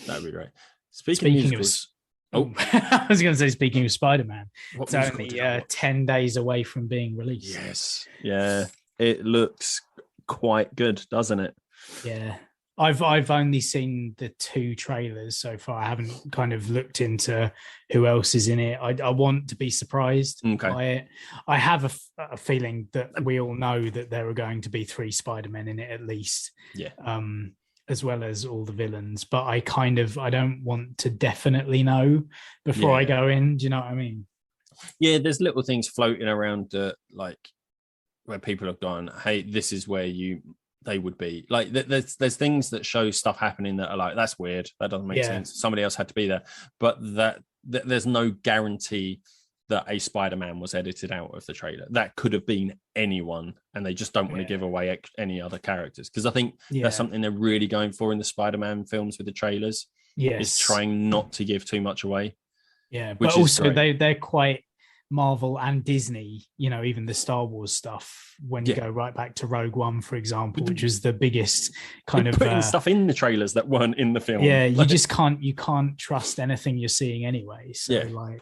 that'd be great. Speaking of musicals, I was going to say, speaking of Spider-Man, it's only 10 days away from being released. Yes. Yeah. It looks quite good, doesn't it? Yeah. I've only seen the 2 trailers so far. I haven't kind of looked into who else is in it. I want to be surprised by it. I have a feeling that we all know that there are going to be 3 Spider-Men in it at least. Yeah. As well as all the villains. But I don't want to definitely know before I go in. Do you know what I mean? Yeah, there's little things floating around like where people have gone, hey, this is where they would be. Like there's things that show stuff happening that are like, that's weird, that doesn't make sense, somebody else had to be there. But that there's no guarantee that a Spider-Man was edited out of the trailer. That could have been anyone, and they just don't want to give away any other characters, because I think that's something they're really going for in the Spider-Man films with the trailers. Is trying not to give too much away. Yeah, but also they're quite Marvel and Disney, even the Star Wars stuff, when you go right back to Rogue One, for example, which was the biggest kind of putting stuff in the trailers that weren't in the film. Yeah, you just can't trust anything you're seeing anyway. So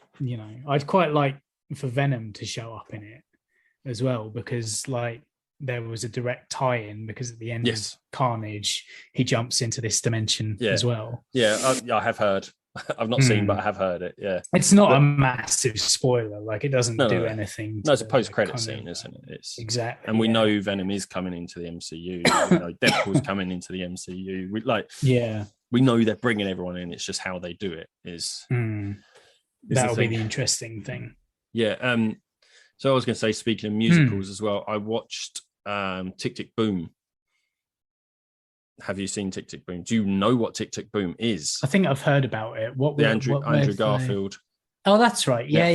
I'd quite like for Venom to show up in it as well, because like there was a direct tie-in, because at the end of Carnage he jumps into this dimension as well. I have heard. I've not seen, but I have heard it. Yeah, it's not a massive spoiler. Like, it doesn't do anything. No, it's a post-credit scene, isn't it? It's exactly, and we know Venom is coming into the MCU. We know Deadpool's coming into the MCU. We know they're bringing everyone in. It's just how they do it is. That'll be the interesting thing. Yeah. So I was going to say, speaking of musicals as well, I watched Tick Tick Boom. Have you seen Tick Tick Boom? Do you know what Tick Tick Boom is? I think I've heard about it. Andrew Garfield. Oh, that's right. Yeah.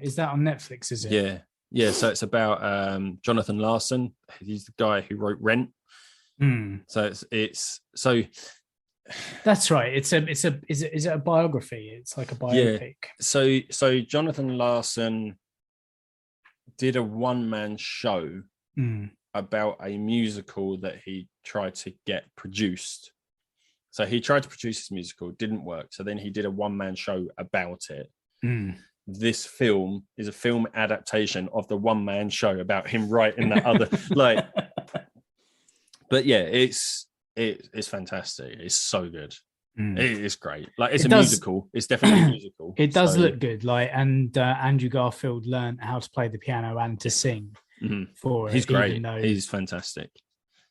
Is that on Netflix? Is it? Yeah. So it's about Jonathan Larson. He's the guy who wrote Rent. So it's that's right. Is it a biography? It's like a biopic. Yeah. So Jonathan Larson did a one-man show about a musical that he tried to get produced. So he tried to produce this musical, it didn't work. So then he did a one-man show about it. This film is a film adaptation of the one-man show about him writing that other but yeah, it's fantastic. It's so good. It's great. Like, it's a musical. It's definitely a musical. It does look good. Like, and Andrew Garfield learned how to play the piano and to sing for it. He's great. He's fantastic.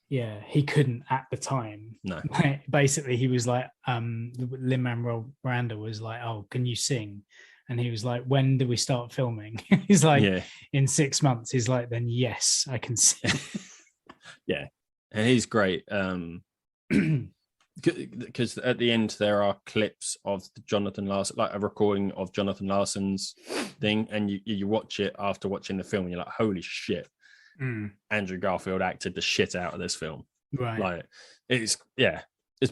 Yeah, he couldn't at the time. No. Basically, he was like, Lin-Manuel Miranda was like, "Oh, can you sing?" And he was like, "When do we start filming?" He's like, "In 6 months." He's like, "Then yes, I can sing." Yeah. and he's great. Because at the end there are clips of Jonathan Larson, like a recording of Jonathan Larson's thing, and you watch it after watching the film, and you're like, holy shit, Andrew Garfield acted the shit out of this film. Right. Like, it's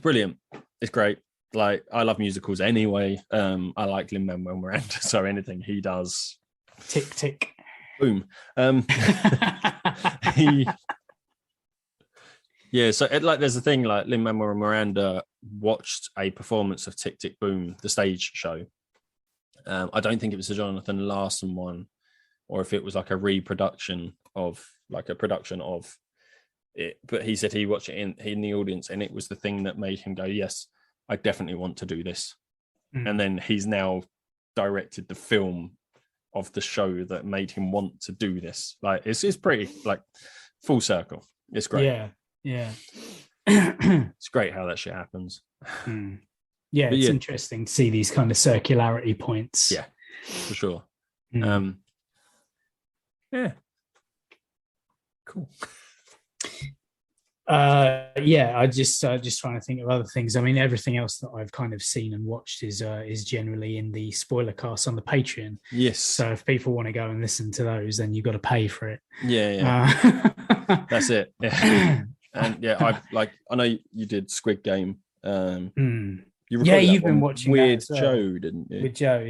brilliant. It's great. Like, I love musicals anyway. I like Lin-Manuel Miranda, so anything he does, tick tick, boom. So there's a thing, like Lin-Manuel Miranda watched a performance of Tick Tick Boom, the stage show. I don't think it was the Jonathan Larson one, or if it was like a reproduction of, like a production of it. But he said he watched it in the audience, and it was the thing that made him go, yes, I definitely want to do this. And then he's now directed the film of the show that made him want to do this. Like, it's pretty, like, full circle. It's great. Yeah. It's great how that shit happens. Yeah, it's interesting to see these kind of circularity points. Yeah, for sure. Yeah. Cool. I just trying to think of other things. I mean, everything else that I've kind of seen and watched is generally in the spoiler cast on the Patreon. Yes. So if people want to go and listen to those, then you've got to pay for it. Yeah. That's it. Yeah. And I know you did Squid Game. You've been watching with Joe, didn't you? With Joe,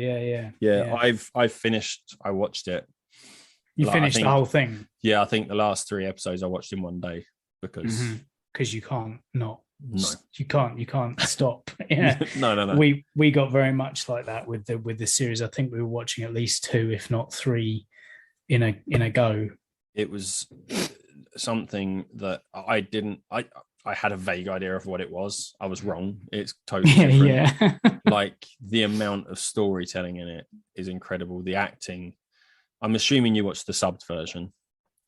yeah. I've finished. I watched it. You finished the whole thing. Yeah, I think the last 3 episodes I watched in one day because you can't not. No. You can't stop. Yeah. No. We got very much like that with the series. I think we were watching at least 2, if not 3, in a go. It was something that I had a vague idea of what it was. I was wrong. It's totally different. Yeah. Like, the amount of storytelling in it is incredible. The acting. I'm assuming you watched the subbed version,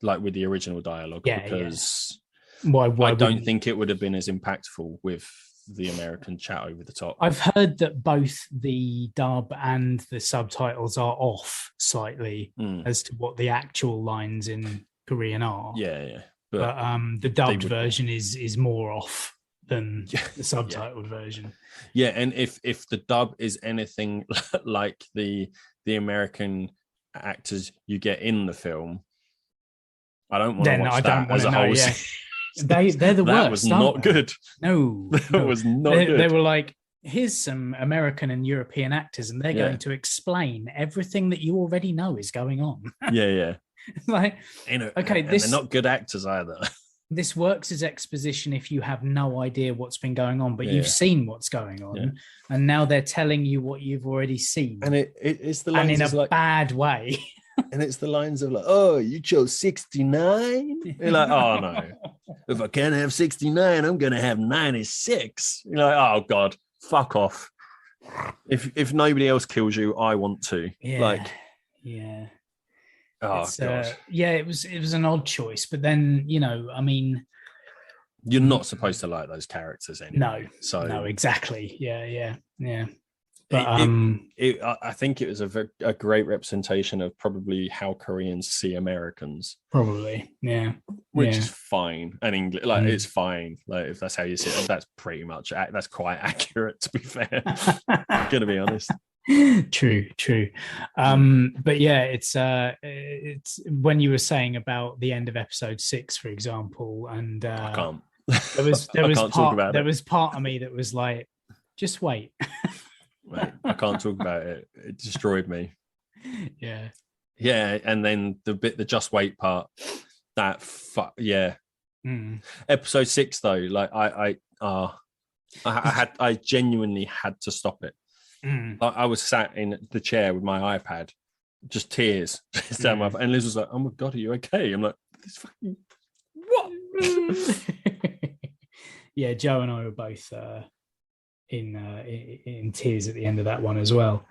like with the original dialogue, because why I don't think it would have been as impactful with the American chat over the top. I've heard that both the dub and the subtitles are off slightly as to what the actual lines in Korean are. Yeah. But the dubbed version is more off than the subtitled version. Yeah, and if the dub is anything like the American actors you get in the film, I don't want to watch that as a whole. Yeah. They're the worst. That was not good. No, that was not good. They were like, here's some American and European actors, and they're going to explain everything that you already know is going on. Yeah. Like, okay, they're not good actors either. This works as exposition if you have no idea what's been going on, but you've seen what's going on, and now they're telling you what you've already seen. And it's the lines, and in a bad way. And it's the lines of like, oh, you chose 69? You're like, oh no. If I can't have 69, I'm gonna have 96. You're like, oh God, fuck off. If nobody else kills you, I want to. Yeah. Oh God. It was an odd choice, but then, I mean, you're not supposed to like those characters anyway. No, exactly. Yeah. But I think it was a great representation of probably how Koreans see Americans. Probably, yeah. Which is fine. And English, it's fine. Like, if that's how you see it, that's pretty much, that's quite accurate, to be fair. Gonna be honest. True. But yeah, it's when you were saying about the end of episode 6, for example, and I can't. There was part of me that was like, just wait. Mate, I can't talk about it. It destroyed me. Yeah, and then the just wait part. Episode 6 though, like I genuinely had to stop it. I was sat in the chair with my iPad, just tears down my. And Liz was like, "Oh my God, are you okay?" I'm like, "This fucking what?" Yeah, Joe and I were both in tears at the end of that one as well.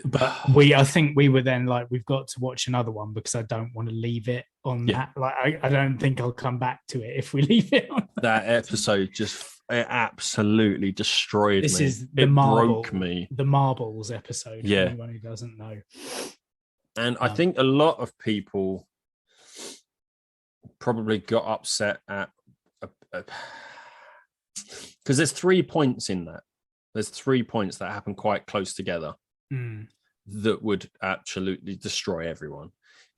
But I think we were then like, we've got to watch another one because I don't want to leave it on that. Like, I don't think I'll come back to it if we leave it on that episode. It absolutely destroyed me. This is broke me. The Marbles episode. Yeah. For anyone who doesn't know. And I think a lot of people probably got upset at because there's 3 points in that. There's 3 points that happen quite close together that would absolutely destroy everyone.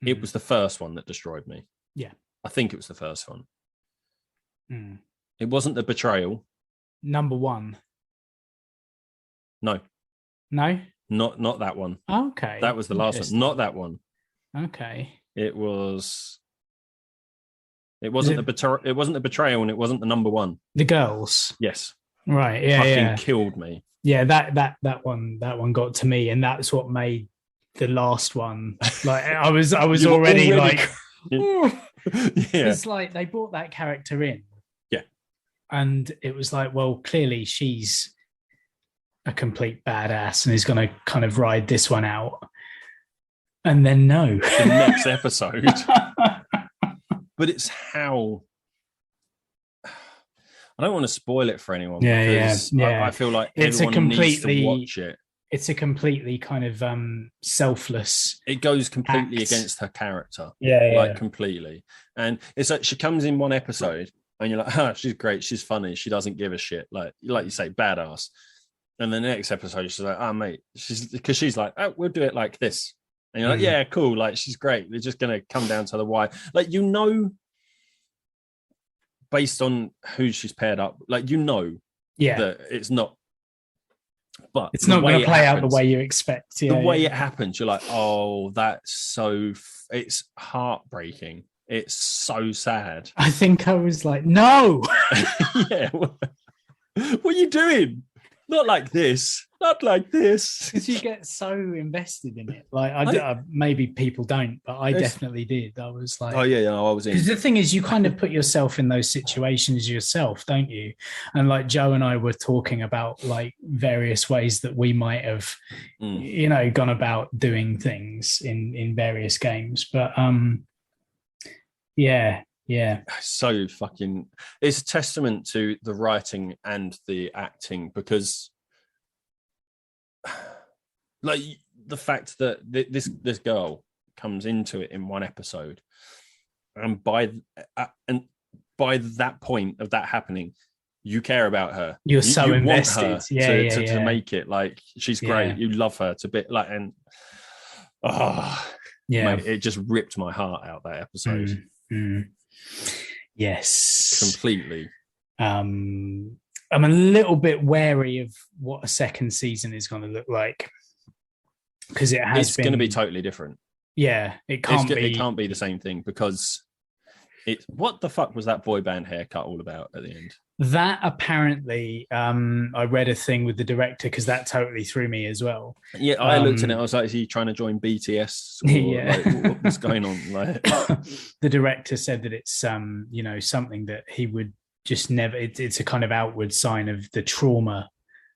It was the first one that destroyed me. Yeah. I think it was the first one. It wasn't the betrayal. Number one. No. No? Not that one. Okay. That was the last one. Not that one. Okay. It wasn't the betrayal, and it wasn't the number one. The girls. Yes. Right. Yeah. Fucking killed me. Yeah, that one got to me, and that's what made the last one. Like I was already like yeah. It's like they brought that character in. Yeah. And it was like, well, clearly she's a complete badass and is going to kind of ride this one out. And then no. The next episode. But it's how... I don't want to spoil it for anyone. Yeah. I feel like everyone needs to watch it. It's a completely kind of selfless. It goes completely against her character. Yeah. Completely. And it's like she comes in one episode and you're like, oh, she's great. She's funny. She doesn't give a shit. Like you say, badass. And the next episode, she's like, oh, mate, she's like, oh, we'll do it like this. And you're like, yeah, cool. Like, she's great. They're just going to come down to the wire. Like, based on who she's paired up, like, that it's not. But it's not going to play out the way you expect. The way it happens, you're like, oh, that's so. It's heartbreaking. It's so sad. I think I was like, no. Yeah. What are you doing? Not like this. Not like this. Because you get so invested in it. Like, maybe people don't, but I definitely did. I was like, oh yeah, I was in. Because the thing is, you kind of put yourself in those situations yourself, don't you? And like Joe and I were talking about like various ways that we might have, gone about doing things in various games. But yeah. So fucking, it's a testament to the writing and the acting, because like the fact that this girl comes into it in one episode, and by that point of that happening, you care about her. You're so invested. Want her to make it like she's great. Yeah. You love her to bit like, and mate, it just ripped my heart out, that episode. Yes, completely. I'm a little bit wary of what a second season is going to look like, because it's going to be totally different. Yeah, it can't be the same thing, because what the fuck was that boy band haircut all about at the end? That apparently, I read a thing with the director, because that totally threw me as well. Yeah, I looked at it. I was like, is he trying to join BTS? Or, like, what's going on? Like, the director said that it's something that he would just never. It's a kind of outward sign of the trauma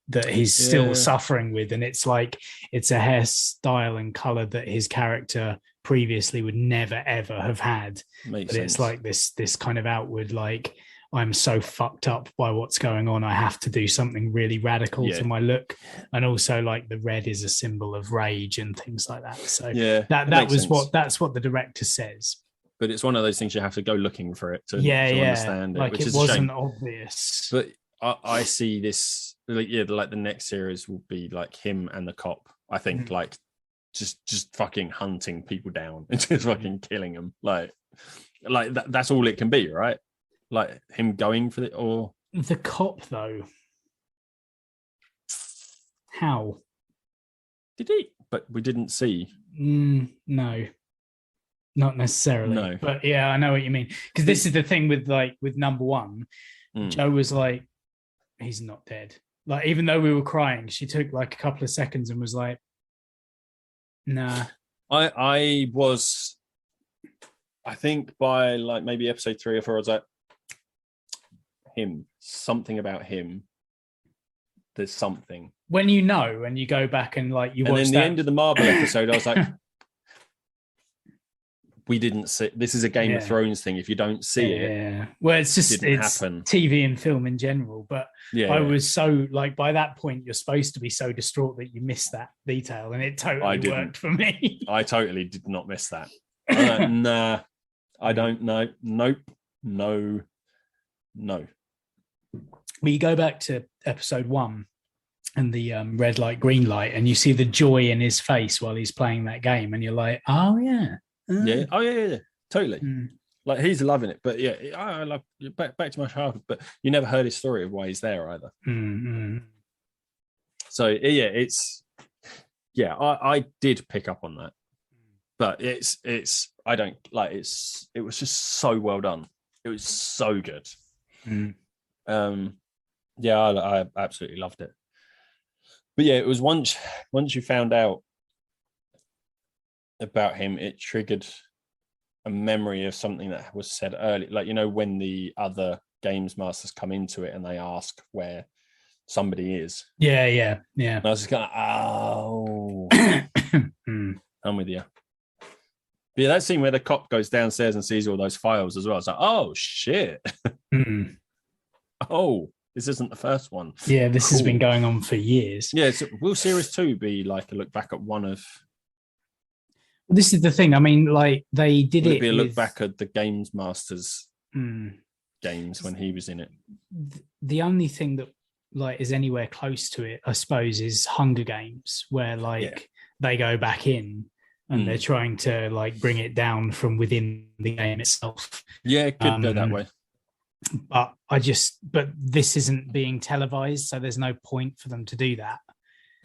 that he's still suffering with, and it's like it's a hairstyle and color that his character previously would never ever have had. Makes but sense. It's like this kind of outward, like, I'm so fucked up by what's going on, I have to do something really radical to my look. And also, like, the red is a symbol of rage and things like that. So that's what the director says. But it's one of those things you have to go looking for it to understand it, like, which it is wasn't obvious. But I see this, like the next series will be like him and the cop. I think like just fucking hunting people down and just fucking killing them. Like that's all it can be, right? Like him going for it, or the cop though. How did he? But we didn't see. No, not necessarily. No, but yeah, I know what you mean. Because this is the thing with number one. Joe was like, he's not dead. Like, even though we were crying, she took like a couple of seconds and was like, nah. I think by like maybe episode 3 or 4, I was like, something about him. There's something. When you know, and you go back and like you watch and then the end of the Marvel episode, I was like, we didn't see. This is a Game of Thrones thing. If you don't see it, well, it's happen. TV and film in general. But I was so like, by that point, you're supposed to be so distraught that you miss that detail, and it totally worked for me. I totally did not miss that. Nah, I don't know. Nope. No. No. But you go back to episode 1 and the red light, green light, and you see the joy in his face while he's playing that game, and you're like, oh yeah. Yeah. Oh yeah. Totally. Mm. Like he's loving it. But yeah, I love back to my childhood, but you never heard his story of why he's there either. Mm-hmm. So yeah, I did pick up on that. But I don't like it was just so well done. It was so good. Mm. I absolutely loved it. But yeah, it was once you found out about him, it triggered a memory of something that was said earlier. Like, when the other games masters come into it and they ask where somebody is. Yeah. And I was just going, oh, I'm with you. But yeah, that scene where the cop goes downstairs and sees all those files as well. It's like, oh shit. Oh, this isn't the first one. Yeah, this has been going on for years. Yeah, so will Series 2 be like a look back at one of... This is the thing. I mean, like, they did Will it it be a look back at the Games Masters games when he was in it? The only thing that like is anywhere close to it, I suppose, is Hunger Games, where they go back in and they're trying to like bring it down from within the game itself. Yeah, it could go that way. But this isn't being televised, so there's no point for them to do that.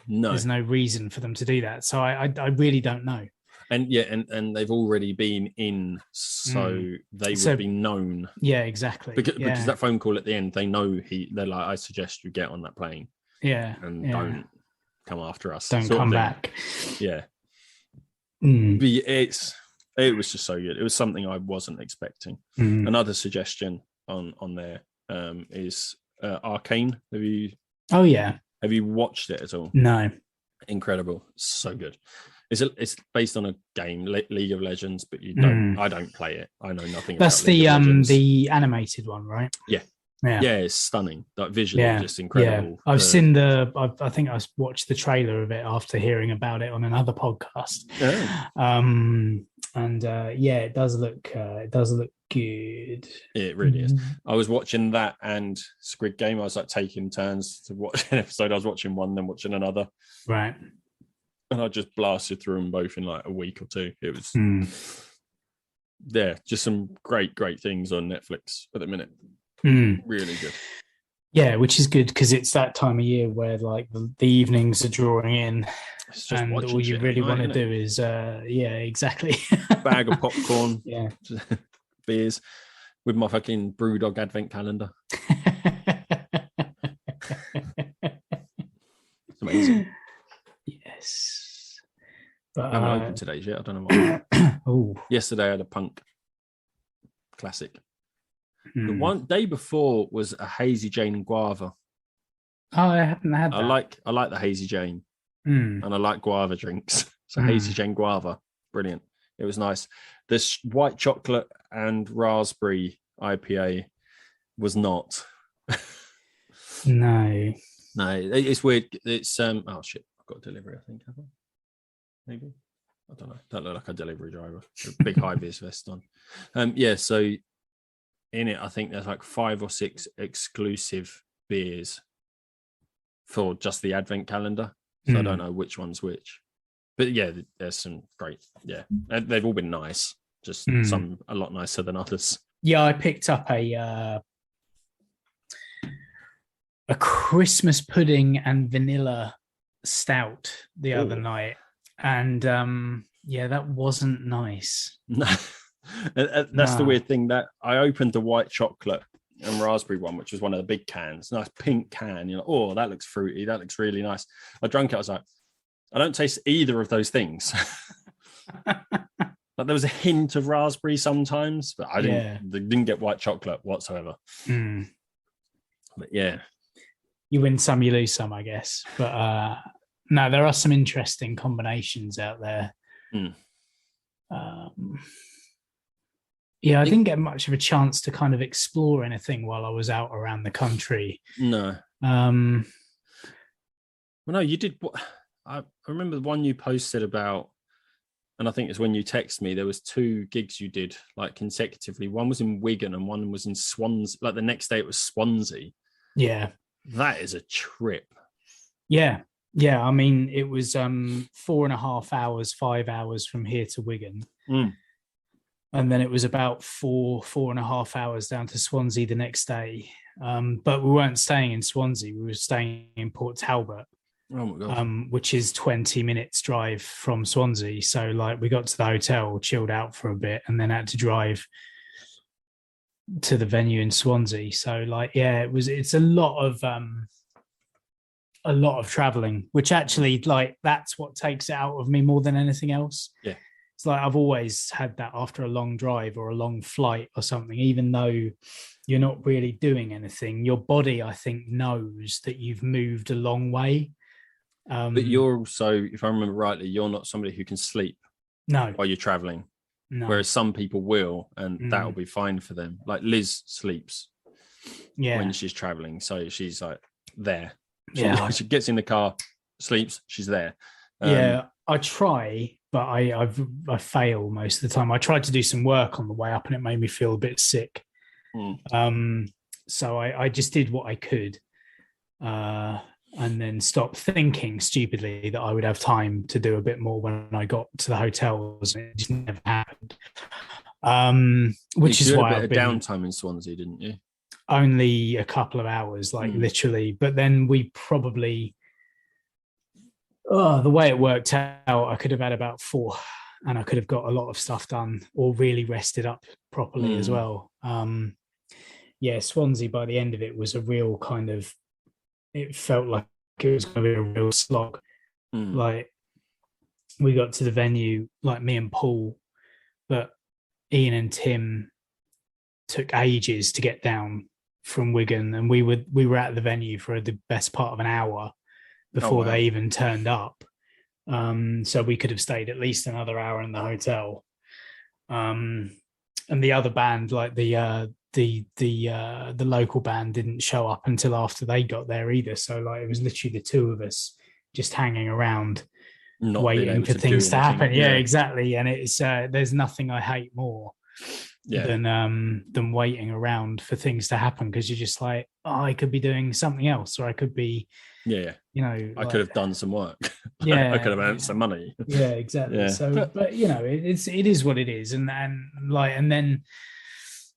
No, there's no reason for them to do that. So I really don't know. And yeah, and they've already been in, so they would be known. Yeah, exactly. Because that phone call at the end, they know they're like, I suggest you get on that plane. Yeah, and don't come after us. Don't come back. Yeah. But it was just so good. It was something I wasn't expecting. Another suggestion on there is Arcane. Have you? Oh yeah. Have you watched it at all? No. Incredible. So good. It's based on a game, League of Legends, but you don't. I don't play it. I know nothing. That's about League of Legends. The animated one, right? Yeah. It's stunning. Like visually, just incredible. I've seen I think I watched the trailer of it after hearing about it on another podcast. It does look good. It really is. I was watching that and Squid Game. I was like taking turns to watch an episode. I was watching one, then watching another. Right. And I just blasted through them both in like a week or two. It was just some great things on Netflix at the minute. Really good. Yeah, which is good because it's that time of year where like the evenings are drawing in, and all you really want to do is exactly. Bag of popcorn, yeah, beers with my fucking Brewdog advent calendar. It's amazing. Yes, but I haven't opened today's yet. I don't know why. Yesterday I had a punk classic. The one day before was a Hazy Jane Guava. Oh, I haven't had that. I like the Hazy Jane, and I like guava drinks. So Hazy Jane Guava, brilliant. It was nice. This white chocolate and raspberry IPA was not. No, it's weird. It's oh shit, I've got a delivery. I think have I? Maybe I don't know. Don't look like a delivery driver. A big high vis vest on. So. In it, I think there's like 5 or 6 exclusive beers for just the advent calendar. So I don't know which one's which. But yeah, there's some great, they've all been nice. Just some a lot nicer than others. Yeah, I picked up a Christmas pudding and vanilla stout the other night. And that wasn't nice. No. That's the weird thing, that I opened the white chocolate and raspberry one, which was one of the big cans, nice pink can. You're like, oh, that looks fruity, that looks really nice. I drank it, I was like, I don't taste either of those things. Like there was a hint of raspberry sometimes, but I didn't get white chocolate whatsoever. But yeah, you win some, you lose some, I guess. But no, there are some interesting combinations out there. I didn't get much of a chance to kind of explore anything while I was out around the country. No. Well, no, you did. I remember the one you posted about. I think it was like 2 weeks ago. You went to Lydon and Steven Morrissey. Oh, I haven't had that. I like the Hazy Jane Guava. Brilliant. It was nice. The And I think it's when you text me, there was 2 gigs you did like consecutively. One was in Wigan and one was in Swansea. Like the next day it was Swansea. Yeah. That is a trip. Yeah. Yeah. I mean, it was 4.5 hours, 5 hours from here to Wigan. And then it was about 4.5 hours down to Swansea the next day. But we weren't staying in Swansea. We were staying in Port Talbot. Oh my God. Which is 20 minutes drive from Swansea. So like we got to the hotel, chilled out for a bit, and then had to drive to the venue in Swansea. So like, yeah, it's a lot of traveling, which actually like that's what takes it out of me more than anything else. Yeah. It's like I've always had that after a long drive or a long flight or something, even though you're not really doing anything, your body, I think, knows that you've moved a long way. But you're also, if I remember rightly, you're not somebody who can sleep while you're traveling. No. Whereas some people will, and that'll be fine for them. Like Liz sleeps when she's traveling. So she's like there. She gets in the car, sleeps, she's there. I try, but I fail most of the time. I tried to do some work on the way up and it made me feel a bit sick. So I just did what I could. And then stopped thinking stupidly that I would have time to do a bit more when I got to the hotels. It just never happened. Which is why I've been downtime in Swansea, didn't you? Only a couple of hours, like literally. But then we probably, the way it worked out, I could have had about 4, and I could have got a lot of stuff done or really rested up properly as well. Swansea by the end of it was a real kind of. It felt like it was going to be a real slog. Like we got to the venue, like me and Paul, but Ian and Tim took ages to get down from Wigan, and we were at the venue for the best part of an hour before they even turned up. So we could have stayed at least another hour in the hotel. And the other band, like the local band, didn't show up until after they got there either. So like it was literally the 2 of us just hanging around, not waiting for things to happen. Yeah, exactly. And it's there's nothing I hate more than waiting around for things to happen, because you're just like, I could be doing something else, or I could be I could have done some work. I could have earned some money. Yeah, exactly. So but it is what it is. And then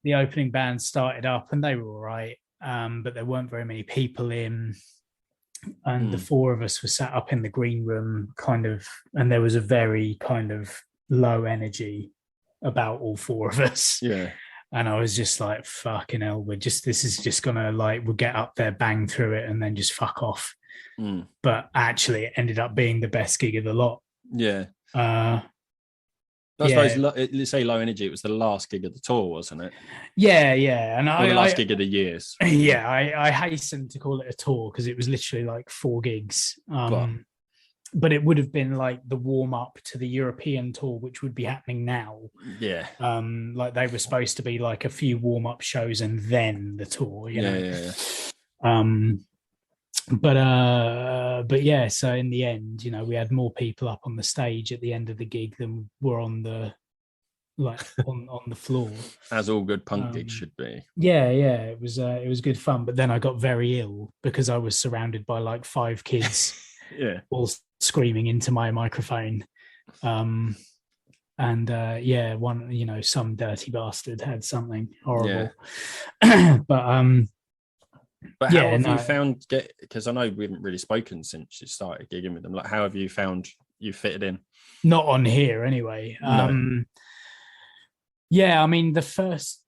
the opening band started up and they were all right, but there weren't very many people in, and the 4 of us were sat up in the green room kind of, and there was a very kind of low energy about all 4 of us. And I was just like, fucking hell, this is just gonna we'll get up there, bang through it, and then just fuck off. But actually it ended up being the best gig of the lot. I suppose, let's say low energy, it was the last gig of the tour, wasn't it? And the last gig of the years. I hasten to call it a tour because it was literally like 4 gigs. But it would have been like the warm-up to the European tour, which would be happening now. Like they were supposed to be like a few warm-up shows and then the tour, But yeah, so in the end, we had more people up on the stage at the end of the gig than were on the on the floor, as all good punk gigs should be. It was good fun. But then I got very ill because I was surrounded by like 5 kids, all screaming into my microphone. One, some dirty bastard had something horrible. But how have you found, because I know we haven't really spoken since you started gigging with them, like how have you found you fitted in? Not on here anyway. No. I mean the first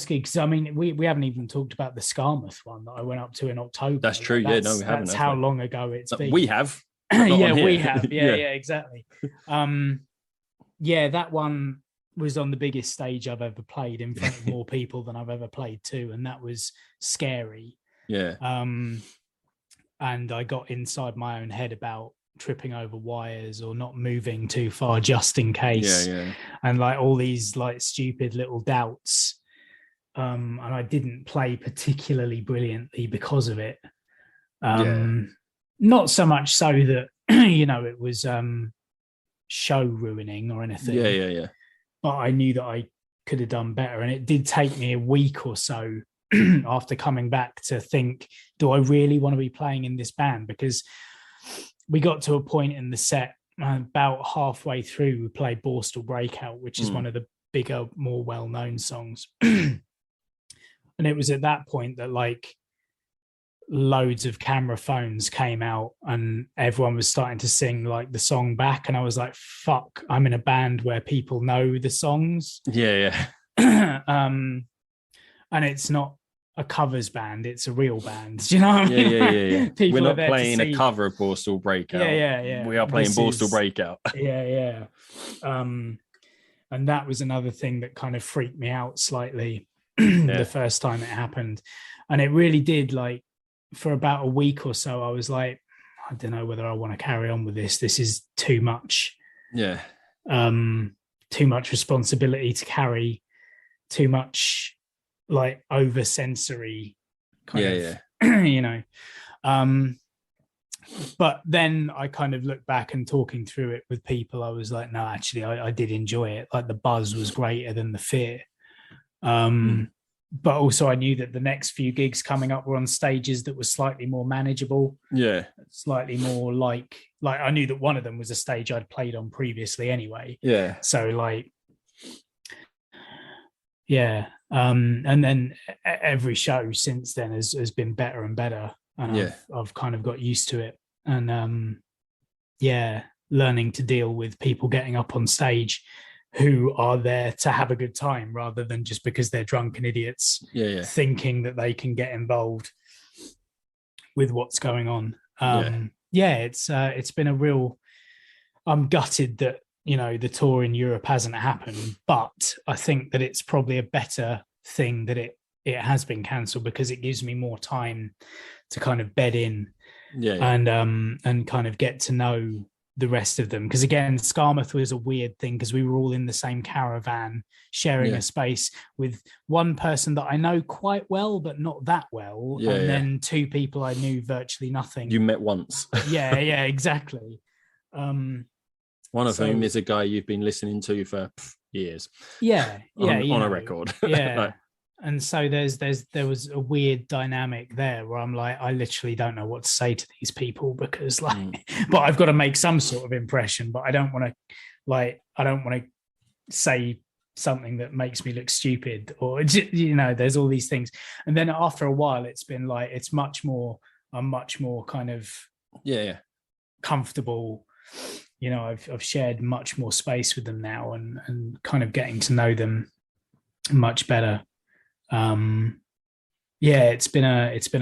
gigs, I mean we haven't even talked about the Skarmouth one that I went up to in October. That's true. We haven't. That's how long ago it's been. We have. We have. Exactly. That one was on the biggest stage I've ever played, in front of more people than I've ever played to, and that was scary. And I got inside my own head about tripping over wires or not moving too far just in case, and like all these like stupid little doubts, and I didn't play particularly brilliantly because of it. Not so much so that it was show ruining or anything. Yeah. But I knew that I could have done better. And it did take me a week or so after coming back to think, do I really want to be playing in this band? Because we got to a point in the set, about halfway through, we played Borstal Breakout, which is one of the bigger, more well-known songs. And it was at that point that like loads of camera phones came out and everyone was starting to sing like the song back. And I was like, fuck, I'm in a band where people know the songs. Yeah. And it's not a covers band, it's a real band. Do you know what I mean? Yeah. We're not playing a cover of Borstal Breakout. Yeah. We are playing Borstal Breakout. Yeah. And that was another thing that kind of freaked me out slightly the first time it happened. And it really did, like, for about a week or so, I was like, I don't know whether I want to carry on with this. This is too much. Yeah. Too much responsibility to carry, too much like over sensory kind of, you know. But then I kind of looked back and talking through it with people, I was like, no, actually, I did enjoy it. Like the buzz was greater than the fear. But also I knew that the next few gigs coming up were on stages that were slightly more manageable. Yeah. Slightly more like I knew that one of them was a stage I'd played on previously anyway. Yeah. So like, yeah. And then every show since then has been better and better. And I've kind of got used to it. And learning to deal with people getting up on stage who are there to have a good time rather than just because they're drunken idiots thinking that they can get involved with what's going on. It's been a real, I'm gutted that, you know, the tour in Europe hasn't happened, but I think that it's probably a better thing that it has been cancelled, because it gives me more time to kind of bed in and kind of get to know the rest of them. Because again, Skarmouth was a weird thing because we were all in the same caravan sharing a space with one person that I know quite well but not that well, then two people I knew virtually nothing. You met once. yeah exactly. One of whom is a guy you've been listening to for years on a record. And so there was a weird dynamic there where I'm like, I literally don't know what to say to these people, because like, but I've got to make some sort of impression, but I don't want to say something that makes me look stupid, or, you know, there's all these things. And then after a while, it's been like, I'm much more kind of comfortable. You know, I've shared much more space with them now and kind of getting to know them much better. It's been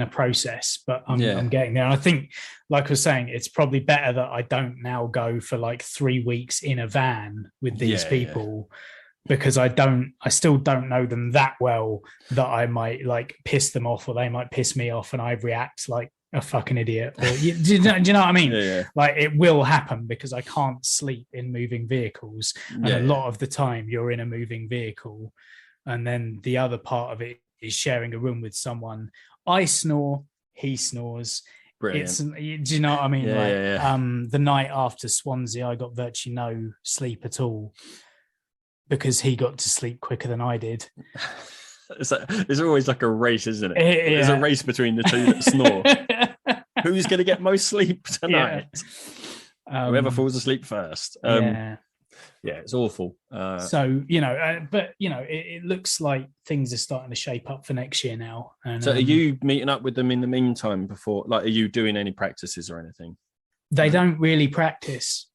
a process, but I'm getting there. And I think, like I was saying, it's probably better that I don't now go for like 3 weeks in a van with these people, because I still don't know them that well that I might like piss them off, or they might piss me off and I react like a fucking idiot. Or, do you know what I mean? Like, it will happen because I can't sleep in moving vehicles, and a lot of the time you're in a moving vehicle. And then the other part of it is sharing a room with someone. I snore, he snores. Brilliant. Do you know what I mean? The night after Swansea, I got virtually no sleep at all because he got to sleep quicker than I did. There's always like a race, isn't it? There's a race between the two that snore. Who's going to get most sleep tonight? Whoever falls asleep first. It's awful. So, you know, but, you know, it looks like things are starting to shape up for next year now. And, so are you meeting up with them in the meantime before, like, are you doing any practices or anything? They don't really practice.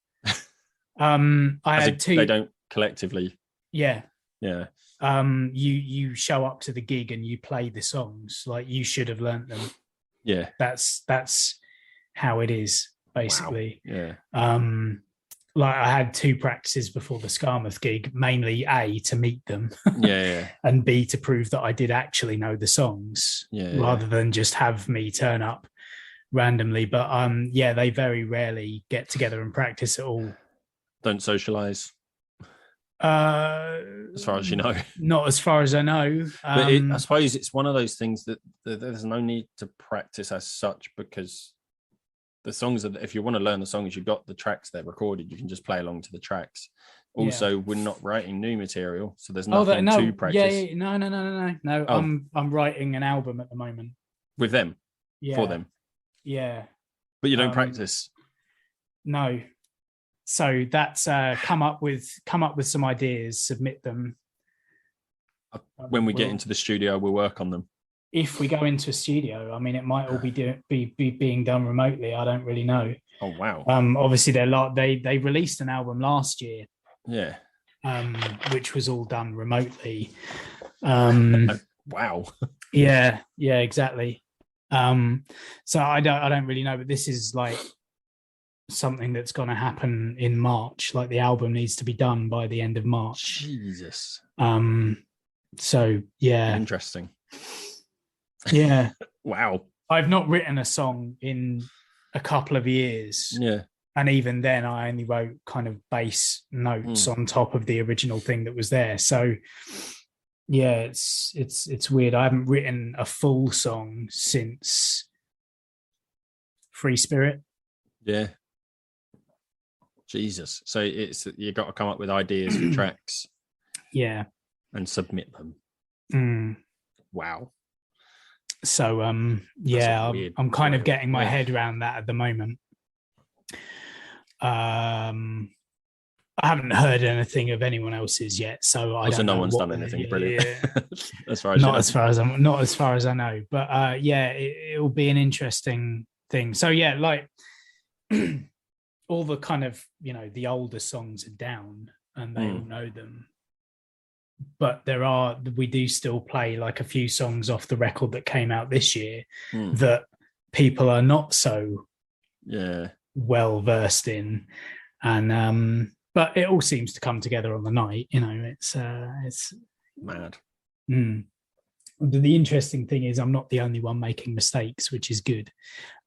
I had two. They don't collectively. Yeah. Yeah. You show up to the gig and you play the songs. Like, you should have learnt them. Yeah. That's how it is, basically. Wow. Yeah. Like, I had 2 practices before the Skarmouth gig, mainly A, to meet them, and B, to prove that I did actually know the songs, rather than just have me turn up randomly. But they very rarely get together and practice at all. Don't socialize. As far as you know. Not as far as I know. But I suppose it's one of those things that there's no need to practice as such, because the songs if you want to learn the songs, you've got the tracks there recorded. You can just play along to the tracks. Also, we're not writing new material, so there's nothing to practice. No. I'm writing an album at the moment with them. Yeah. For them. Yeah. But you don't practice. No. So that's come up with some ideas, submit them. When we get into the studio, we'll work on them. If we go into a studio, I mean, it might all be being done remotely. I don't really know. Oh wow! Obviously, they released an album last year. Yeah. Which was all done remotely. Wow. Yeah, exactly. So I don't really know, but this is like something that's going to happen in March. Like the album needs to be done by the end of March. Jesus. So yeah. Interesting. Yeah. Wow. I've not written a song in a couple of years. Yeah. And even then I only wrote kind of bass notes on top of the original thing that was there. So yeah, it's weird. I haven't written a full song since Free Spirit. Yeah. Jesus. So you got to come up with ideas for tracks. Yeah. And submit them. Wow. So I'm kind of getting my head around that at the moment. I haven't heard anything of anyone else's yet, so I don't know. No one's done anything brilliant. As far as I know. But it'll be an interesting thing. So yeah, like all the kind of the older songs are down and they all know them. But we do still play like a few songs off the record that came out this year that people are not so well versed in, and but it all seems to come together on the night. It's mad. The interesting thing is I'm not the only one making mistakes, which is good.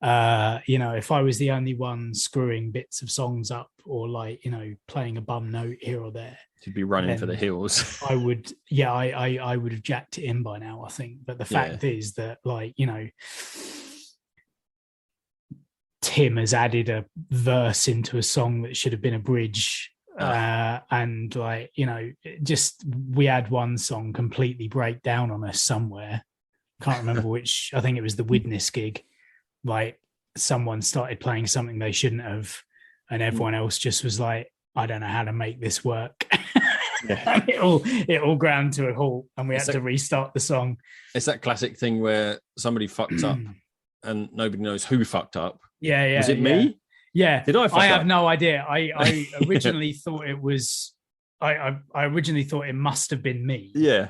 If I was the only one screwing bits of songs up or like playing a bum note here or there, you'd be running for the hills. I would have jacked it in by now, I think. But the fact is that Tim has added a verse into a song that should have been a bridge. And we had one song completely break down on us somewhere. Can't remember which. I think it was the Widnes gig. Like someone started playing something they shouldn't have, and everyone else just was like, I don't know how to make this work. And it all ground to a halt, and we had to restart the song. It's that classic thing where somebody fucked up and nobody knows who fucked up. Yeah. Was it me? Yeah. Did I fuck up? I have no idea. I originally thought it was I originally thought it must have been me. Yeah.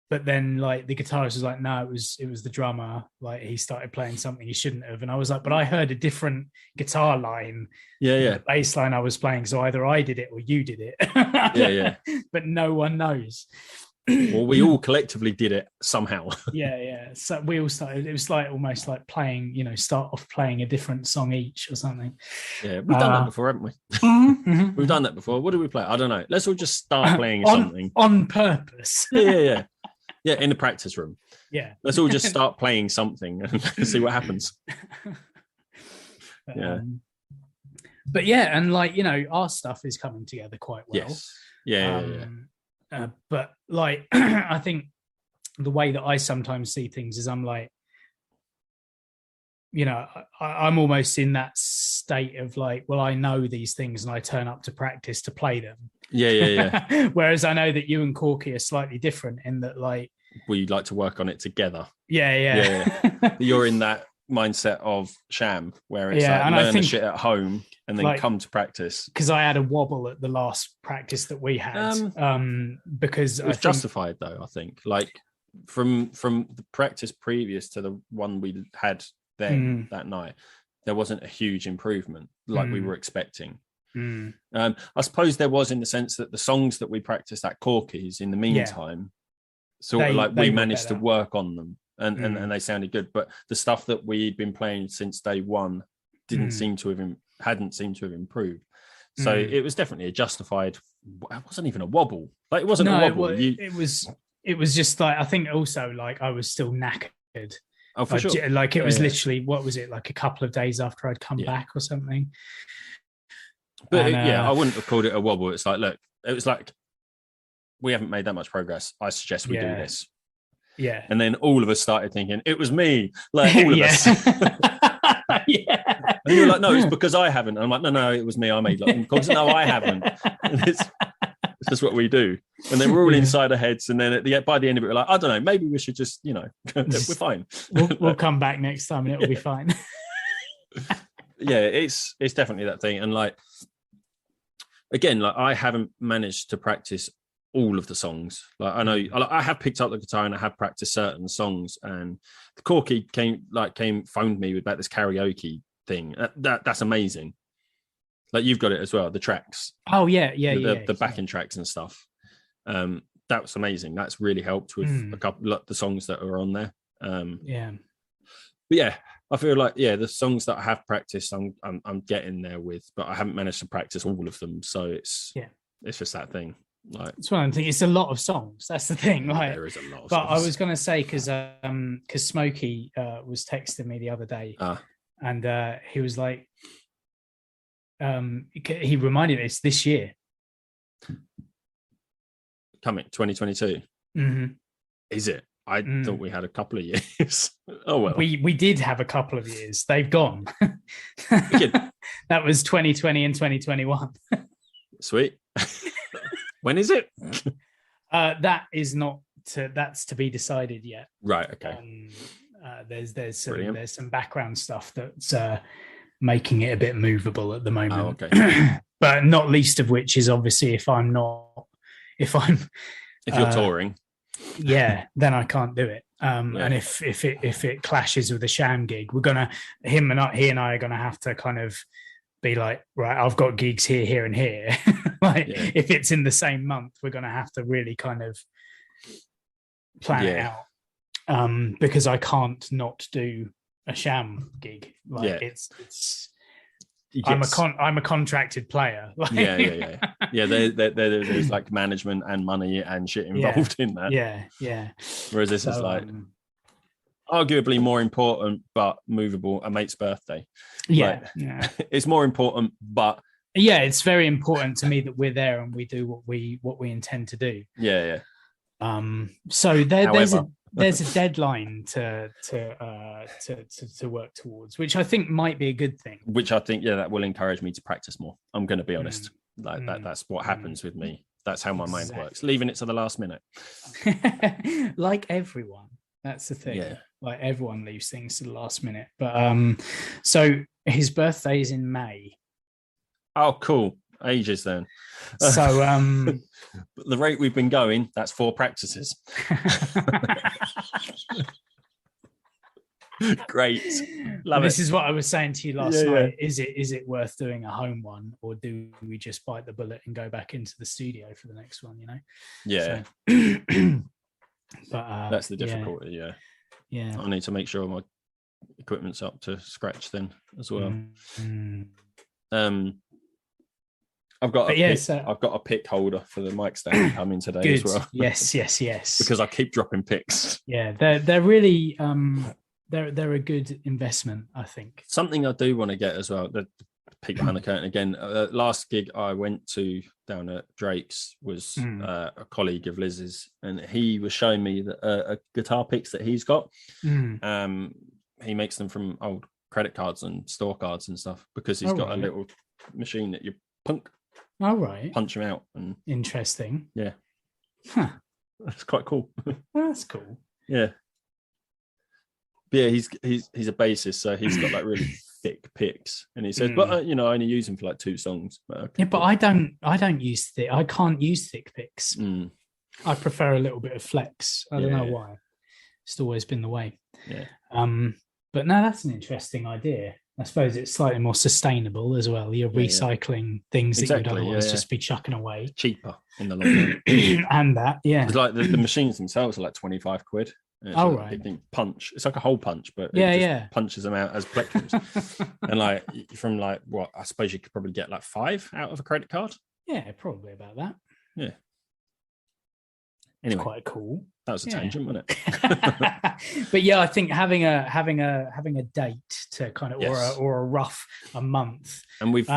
But then like the guitarist was like, no, it was the drummer. Like he started playing something he shouldn't have. And I was like, but I heard a different guitar line. Yeah. The bass line I was playing. So either I did it or you did it. Yeah. But no one knows. Well, we all collectively did it somehow. Yeah. So we all started. It was like almost like playing, start off playing a different song each or something. Yeah, we've done that before, haven't we? We've done that before. What do we play? I don't know. Let's all just start playing something on purpose. Yeah, in the practice room. Yeah. Let's all just start playing something and see what happens. But yeah, and like, our stuff is coming together quite well. Yes. Yeah. But like, I think the way that I sometimes see things is I'm like, I'm almost in that state of like, well, I know these things and I turn up to practice to play them. Yeah. Whereas I know that you and Corky are slightly different in that like, we like to work on it together. Yeah. You're in that mindset of Sham where it's like learn the shit at home and then like, come to practice. Because I had a wobble at the last practice that we had. Because it was justified though, I think. Like from the practice previous to the one we had then that night, there wasn't a huge improvement like we were expecting. I suppose there was in the sense that the songs that we practiced at Corky's in the meantime, we managed to work on them and they sounded good. But the stuff that we'd been playing since day one hadn't seemed to have improved. So it was definitely a justified. It wasn't even a wobble. Like it wasn't a wobble. It was just like, I think also like I was still knackered. Oh, for sure. Like it was literally, what was it, like a couple of days after I'd come back or something. But I wouldn't have called it a wobble. It's like, look, it was like, we haven't made that much progress. I suggest we do this. Yeah. And then all of us started thinking, it was me. Like all of us. And you were like, no, it's because I haven't. And I'm like, no, it was me. I made like, because no, I haven't. And it's just what we do. And then we're all inside our heads. And then by the end of it, we're like, I don't know, maybe we should just, we're fine. We'll come back next time and it'll be fine. Yeah, it's definitely that thing. And like, again, like I haven't managed to practice all of the songs. Like I know I have picked up the guitar and I have practiced certain songs, and the Corky phoned me about this karaoke thing. That's amazing. Like you've got it as well, the tracks. Oh yeah, the backing tracks and stuff. That was amazing. That's really helped with a couple of the songs that are on there. But yeah, I feel like the songs that I have practiced, I'm getting there with, but I haven't managed to practice all of them. So it's just that thing. Like it's one thing. It's a lot of songs. That's the thing. Like there is a lot of but songs. I was going to say because Smokey was texting me the other day, and he was like, he reminded us this year coming 2022. Is it? I thought we had a couple of years. Oh well, we did have a couple of years. They've gone. That was 2020 and 2021. Sweet. When is it? That's to be decided yet. Right. Okay. There's some background stuff that's making it a bit movable at the moment. Oh, okay. But not least of which is obviously if you're touring, then I can't do it. And if it clashes with the Sham gig, he and I are gonna have to kind of be like, right, I've got gigs here and here. If it's in the same month, we're gonna have to really kind of plan it out. Because I can't not do a Sham gig. It's yes. I'm a contracted player. There's like management and money and shit involved in that. Whereas this is like arguably more important but movable, a mate's birthday. It's more important, but it's very important to me that we're there and we do what we intend to do. So there's a deadline to work towards, which I think might be a good thing. Which I think that will encourage me to practice more. I'm going to be honest. That's what happens with me. That's how my mind works. Leaving it to the last minute. Like everyone. That's the thing. Like everyone leaves things to the last minute. But so his birthday is in May. Oh, cool. Ages then. So the rate we've been going, that's 4 practices. Great. Love this it. is what I was saying to you last night. Is it worth doing a home one, or do we just bite the bullet and go back into the studio for the next one, But that's the difficulty. I need to make sure my equipment's up to scratch then as well. I've got a pick holder for the mic stand coming today as well. Yes. Because I keep dropping picks. They're really they're a good investment, I think. Something I do want to get as well. The peek behind the curtain again. Last gig I went to down at Drake's was a colleague of Liz's, and he was showing me that guitar picks that he's got. He makes them from old credit cards and store cards and stuff because he's got a little machine that you punch them out. And interesting. Yeah. Huh. That's quite cool. That's cool. Yeah. But yeah, he's a bassist, so he's got like really thick picks, and he says, "But I only use them for like 2 songs." But I don't use thick. I can't use thick picks. I prefer a little bit of flex. I don't know why. It's always been the way. Yeah. But no, that's an interesting idea. I suppose it's slightly more sustainable as well. You're recycling things that you'd otherwise just be chucking away. Cheaper in the long run. And that, it's like the machines themselves are like 25 quid. Right. Big thing, punch. It's like a hole punch, but it just punches them out as plectrums. And like from like what I suppose you could probably get like 5 out of a credit card. Yeah, probably about that. Yeah. Anyway, it's quite cool. That was a tangent, wasn't it? But yeah, I think having a date to kind of or a rough a month, and we've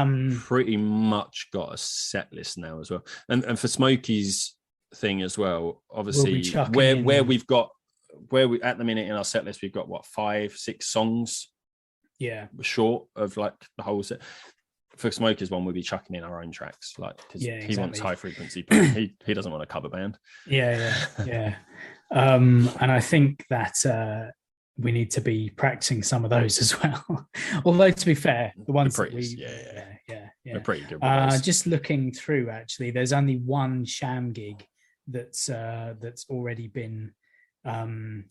pretty much got a set list now as well. And for Smokey's thing as well, obviously where we've got we at the minute in our set list, we've got what 5-6 songs. Yeah, short of like the whole set. For Smokey's one, we'll be chucking in our own tracks, like because he wants high frequency, but he doesn't want a cover band. Yeah. And I think that we need to be practicing some of those as well. Although to be fair, the ones that we're pretty good with those. Just looking through, actually, there's only one Sham gig that's already been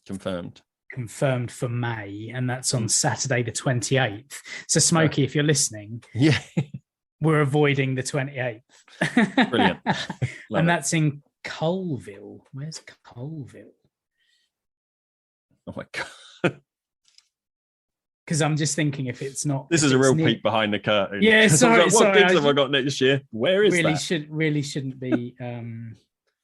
confirmed for May, and that's on Saturday the 28th. So Smokey, if you're listening, we're avoiding the 28th. Brilliant. And that's in Colville. Where's Colville? Oh my god. Because I'm just thinking if it's not. This is a real peek behind the curtain. Yeah, sorry. What gigs have I got next year? Where is that? Really shouldn't be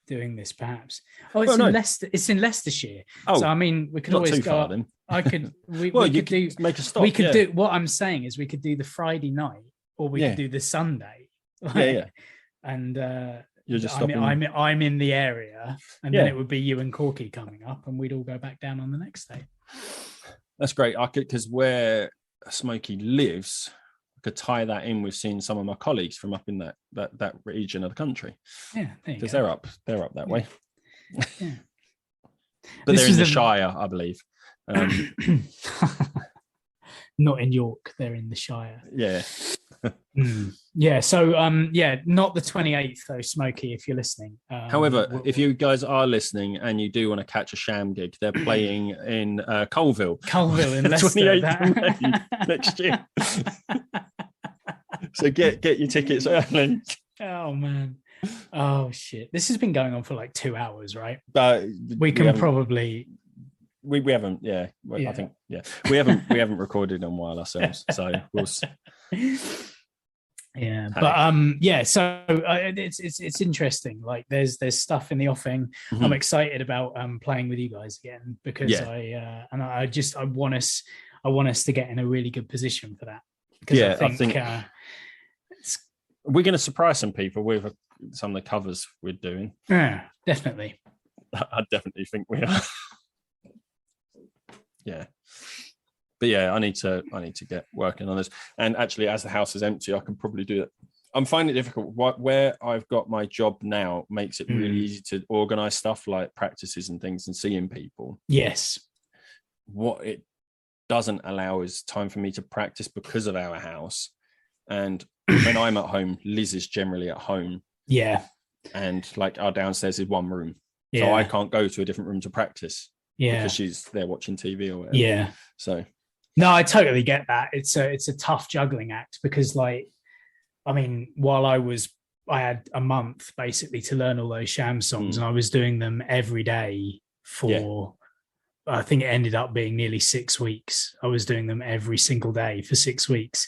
doing this, perhaps. Oh, it's in Leicester. It's in Leicestershire. Oh, so I mean, we could always go up. Then. I could. We could do. Make a stop. We could do. What I'm saying is, we could do the Friday night, or we could do the Sunday. And you're just stopping. I'm in the area, and then it would be you and Corky coming up, and we'd all go back down on the next day. That's great. I could, because where Smokey lives, I could tie that in with seeing some of my colleagues from up in that region of the country. Yeah, because they're up that way. Yeah. But they're in the Shire, I believe. Not in York, they're in the Shire. Yeah. Yeah, so not the 28th though, Smokey, if you're listening. However, if you guys are listening and you do want to catch a Sham gig, they're playing in Colville in Leicester 28th of May next year. So get your tickets early. Oh man. Oh shit. This has been going on for like 2 hours, right? We probably we haven't, I think we haven't recorded in a while ourselves, so we'll yeah, but so it's interesting. Like there's stuff in the offing. I'm excited about playing with you guys again, because I want us to get in a really good position for that, because I think we're going to surprise some people with some of the covers we're doing. Yeah, definitely. I definitely think we are. Yeah. But I need to get working on this. And actually, as the house is empty, I can probably do it. I'm finding it difficult. Where I've got my job now makes it really easy to organise stuff like practices and things and seeing people. Yes. What it doesn't allow is time for me to practice because of our house. And when I'm at home, Liz is generally at home. Yeah. And like our downstairs is one room. So I can't go to a different room to practice. Yeah. Because she's there watching TV or whatever. Yeah. So. No, I totally get that. It's a tough juggling act, because while I had a month basically to learn all those Sham songs, and I was doing them every day for, I think it ended up being nearly 6 weeks. I was doing them every single day for 6 weeks.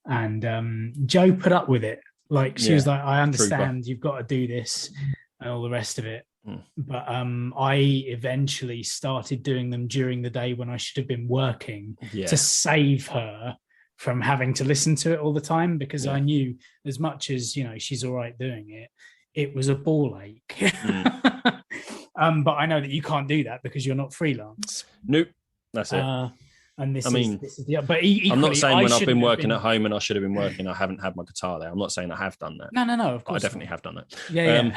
And Jo put up with it. Like she was like, I understand you've got to do this and all the rest of it. But I eventually started doing them during the day when I should have been working to save her from having to listen to it all the time, because I knew, as much as she's all right doing it, it was a ball ache. But I know that you can't do that because you're not freelance. Nope, that's it. And this is the, but equally, I'm not saying when I've been working at home and I should have been working, I haven't had my guitar there. I'm not saying I have done that. No, of course. I definitely have done that. Yeah.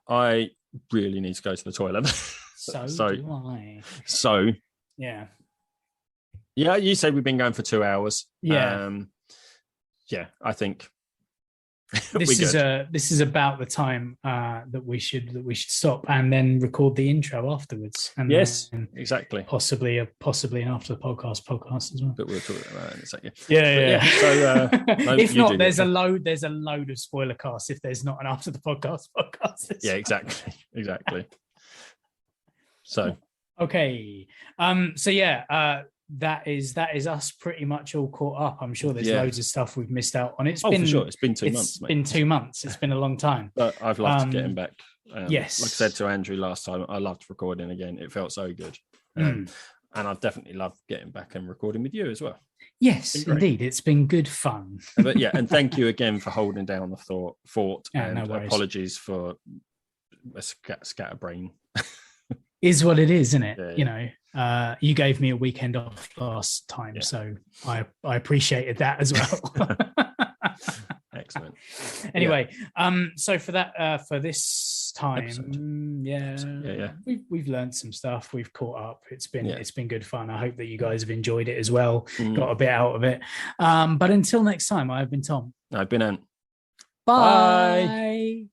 I really need to go to the toilet. So do I. So. Yeah. Yeah, you said we've been going for 2 hours. Yeah. I think this is about the time that we should stop and then record the intro afterwards. And exactly. Possibly an after the podcast as well. But we'll talk about that in a second. Yeah. So if not, there's a load of spoiler casts if there's not an after the podcast. Yeah, exactly. So okay. That is us pretty much all caught up. I'm sure there's loads of stuff we've missed out on. For sure. It's been 2 months. It's been 2 months. It's been a long time. But I've loved getting back Yes. Like I said to Andrew last time, I loved recording again. It felt so good. And I've definitely loved getting back and recording with you as well. Yes, indeed. It's been good fun. But yeah, and thank you again for holding down the fort. And no worries. Apologies for a scatterbrain. Is what it is, isn't it? Yeah. You know, you gave me a weekend off last time, so I appreciated that as well. Excellent. Anyway, so for that, for this time, we've learned some stuff. We've caught up. It's been good fun. I hope that you guys have enjoyed it as well. Got a bit out of it. But until next time, I've been Tom. I've been Ant. Bye.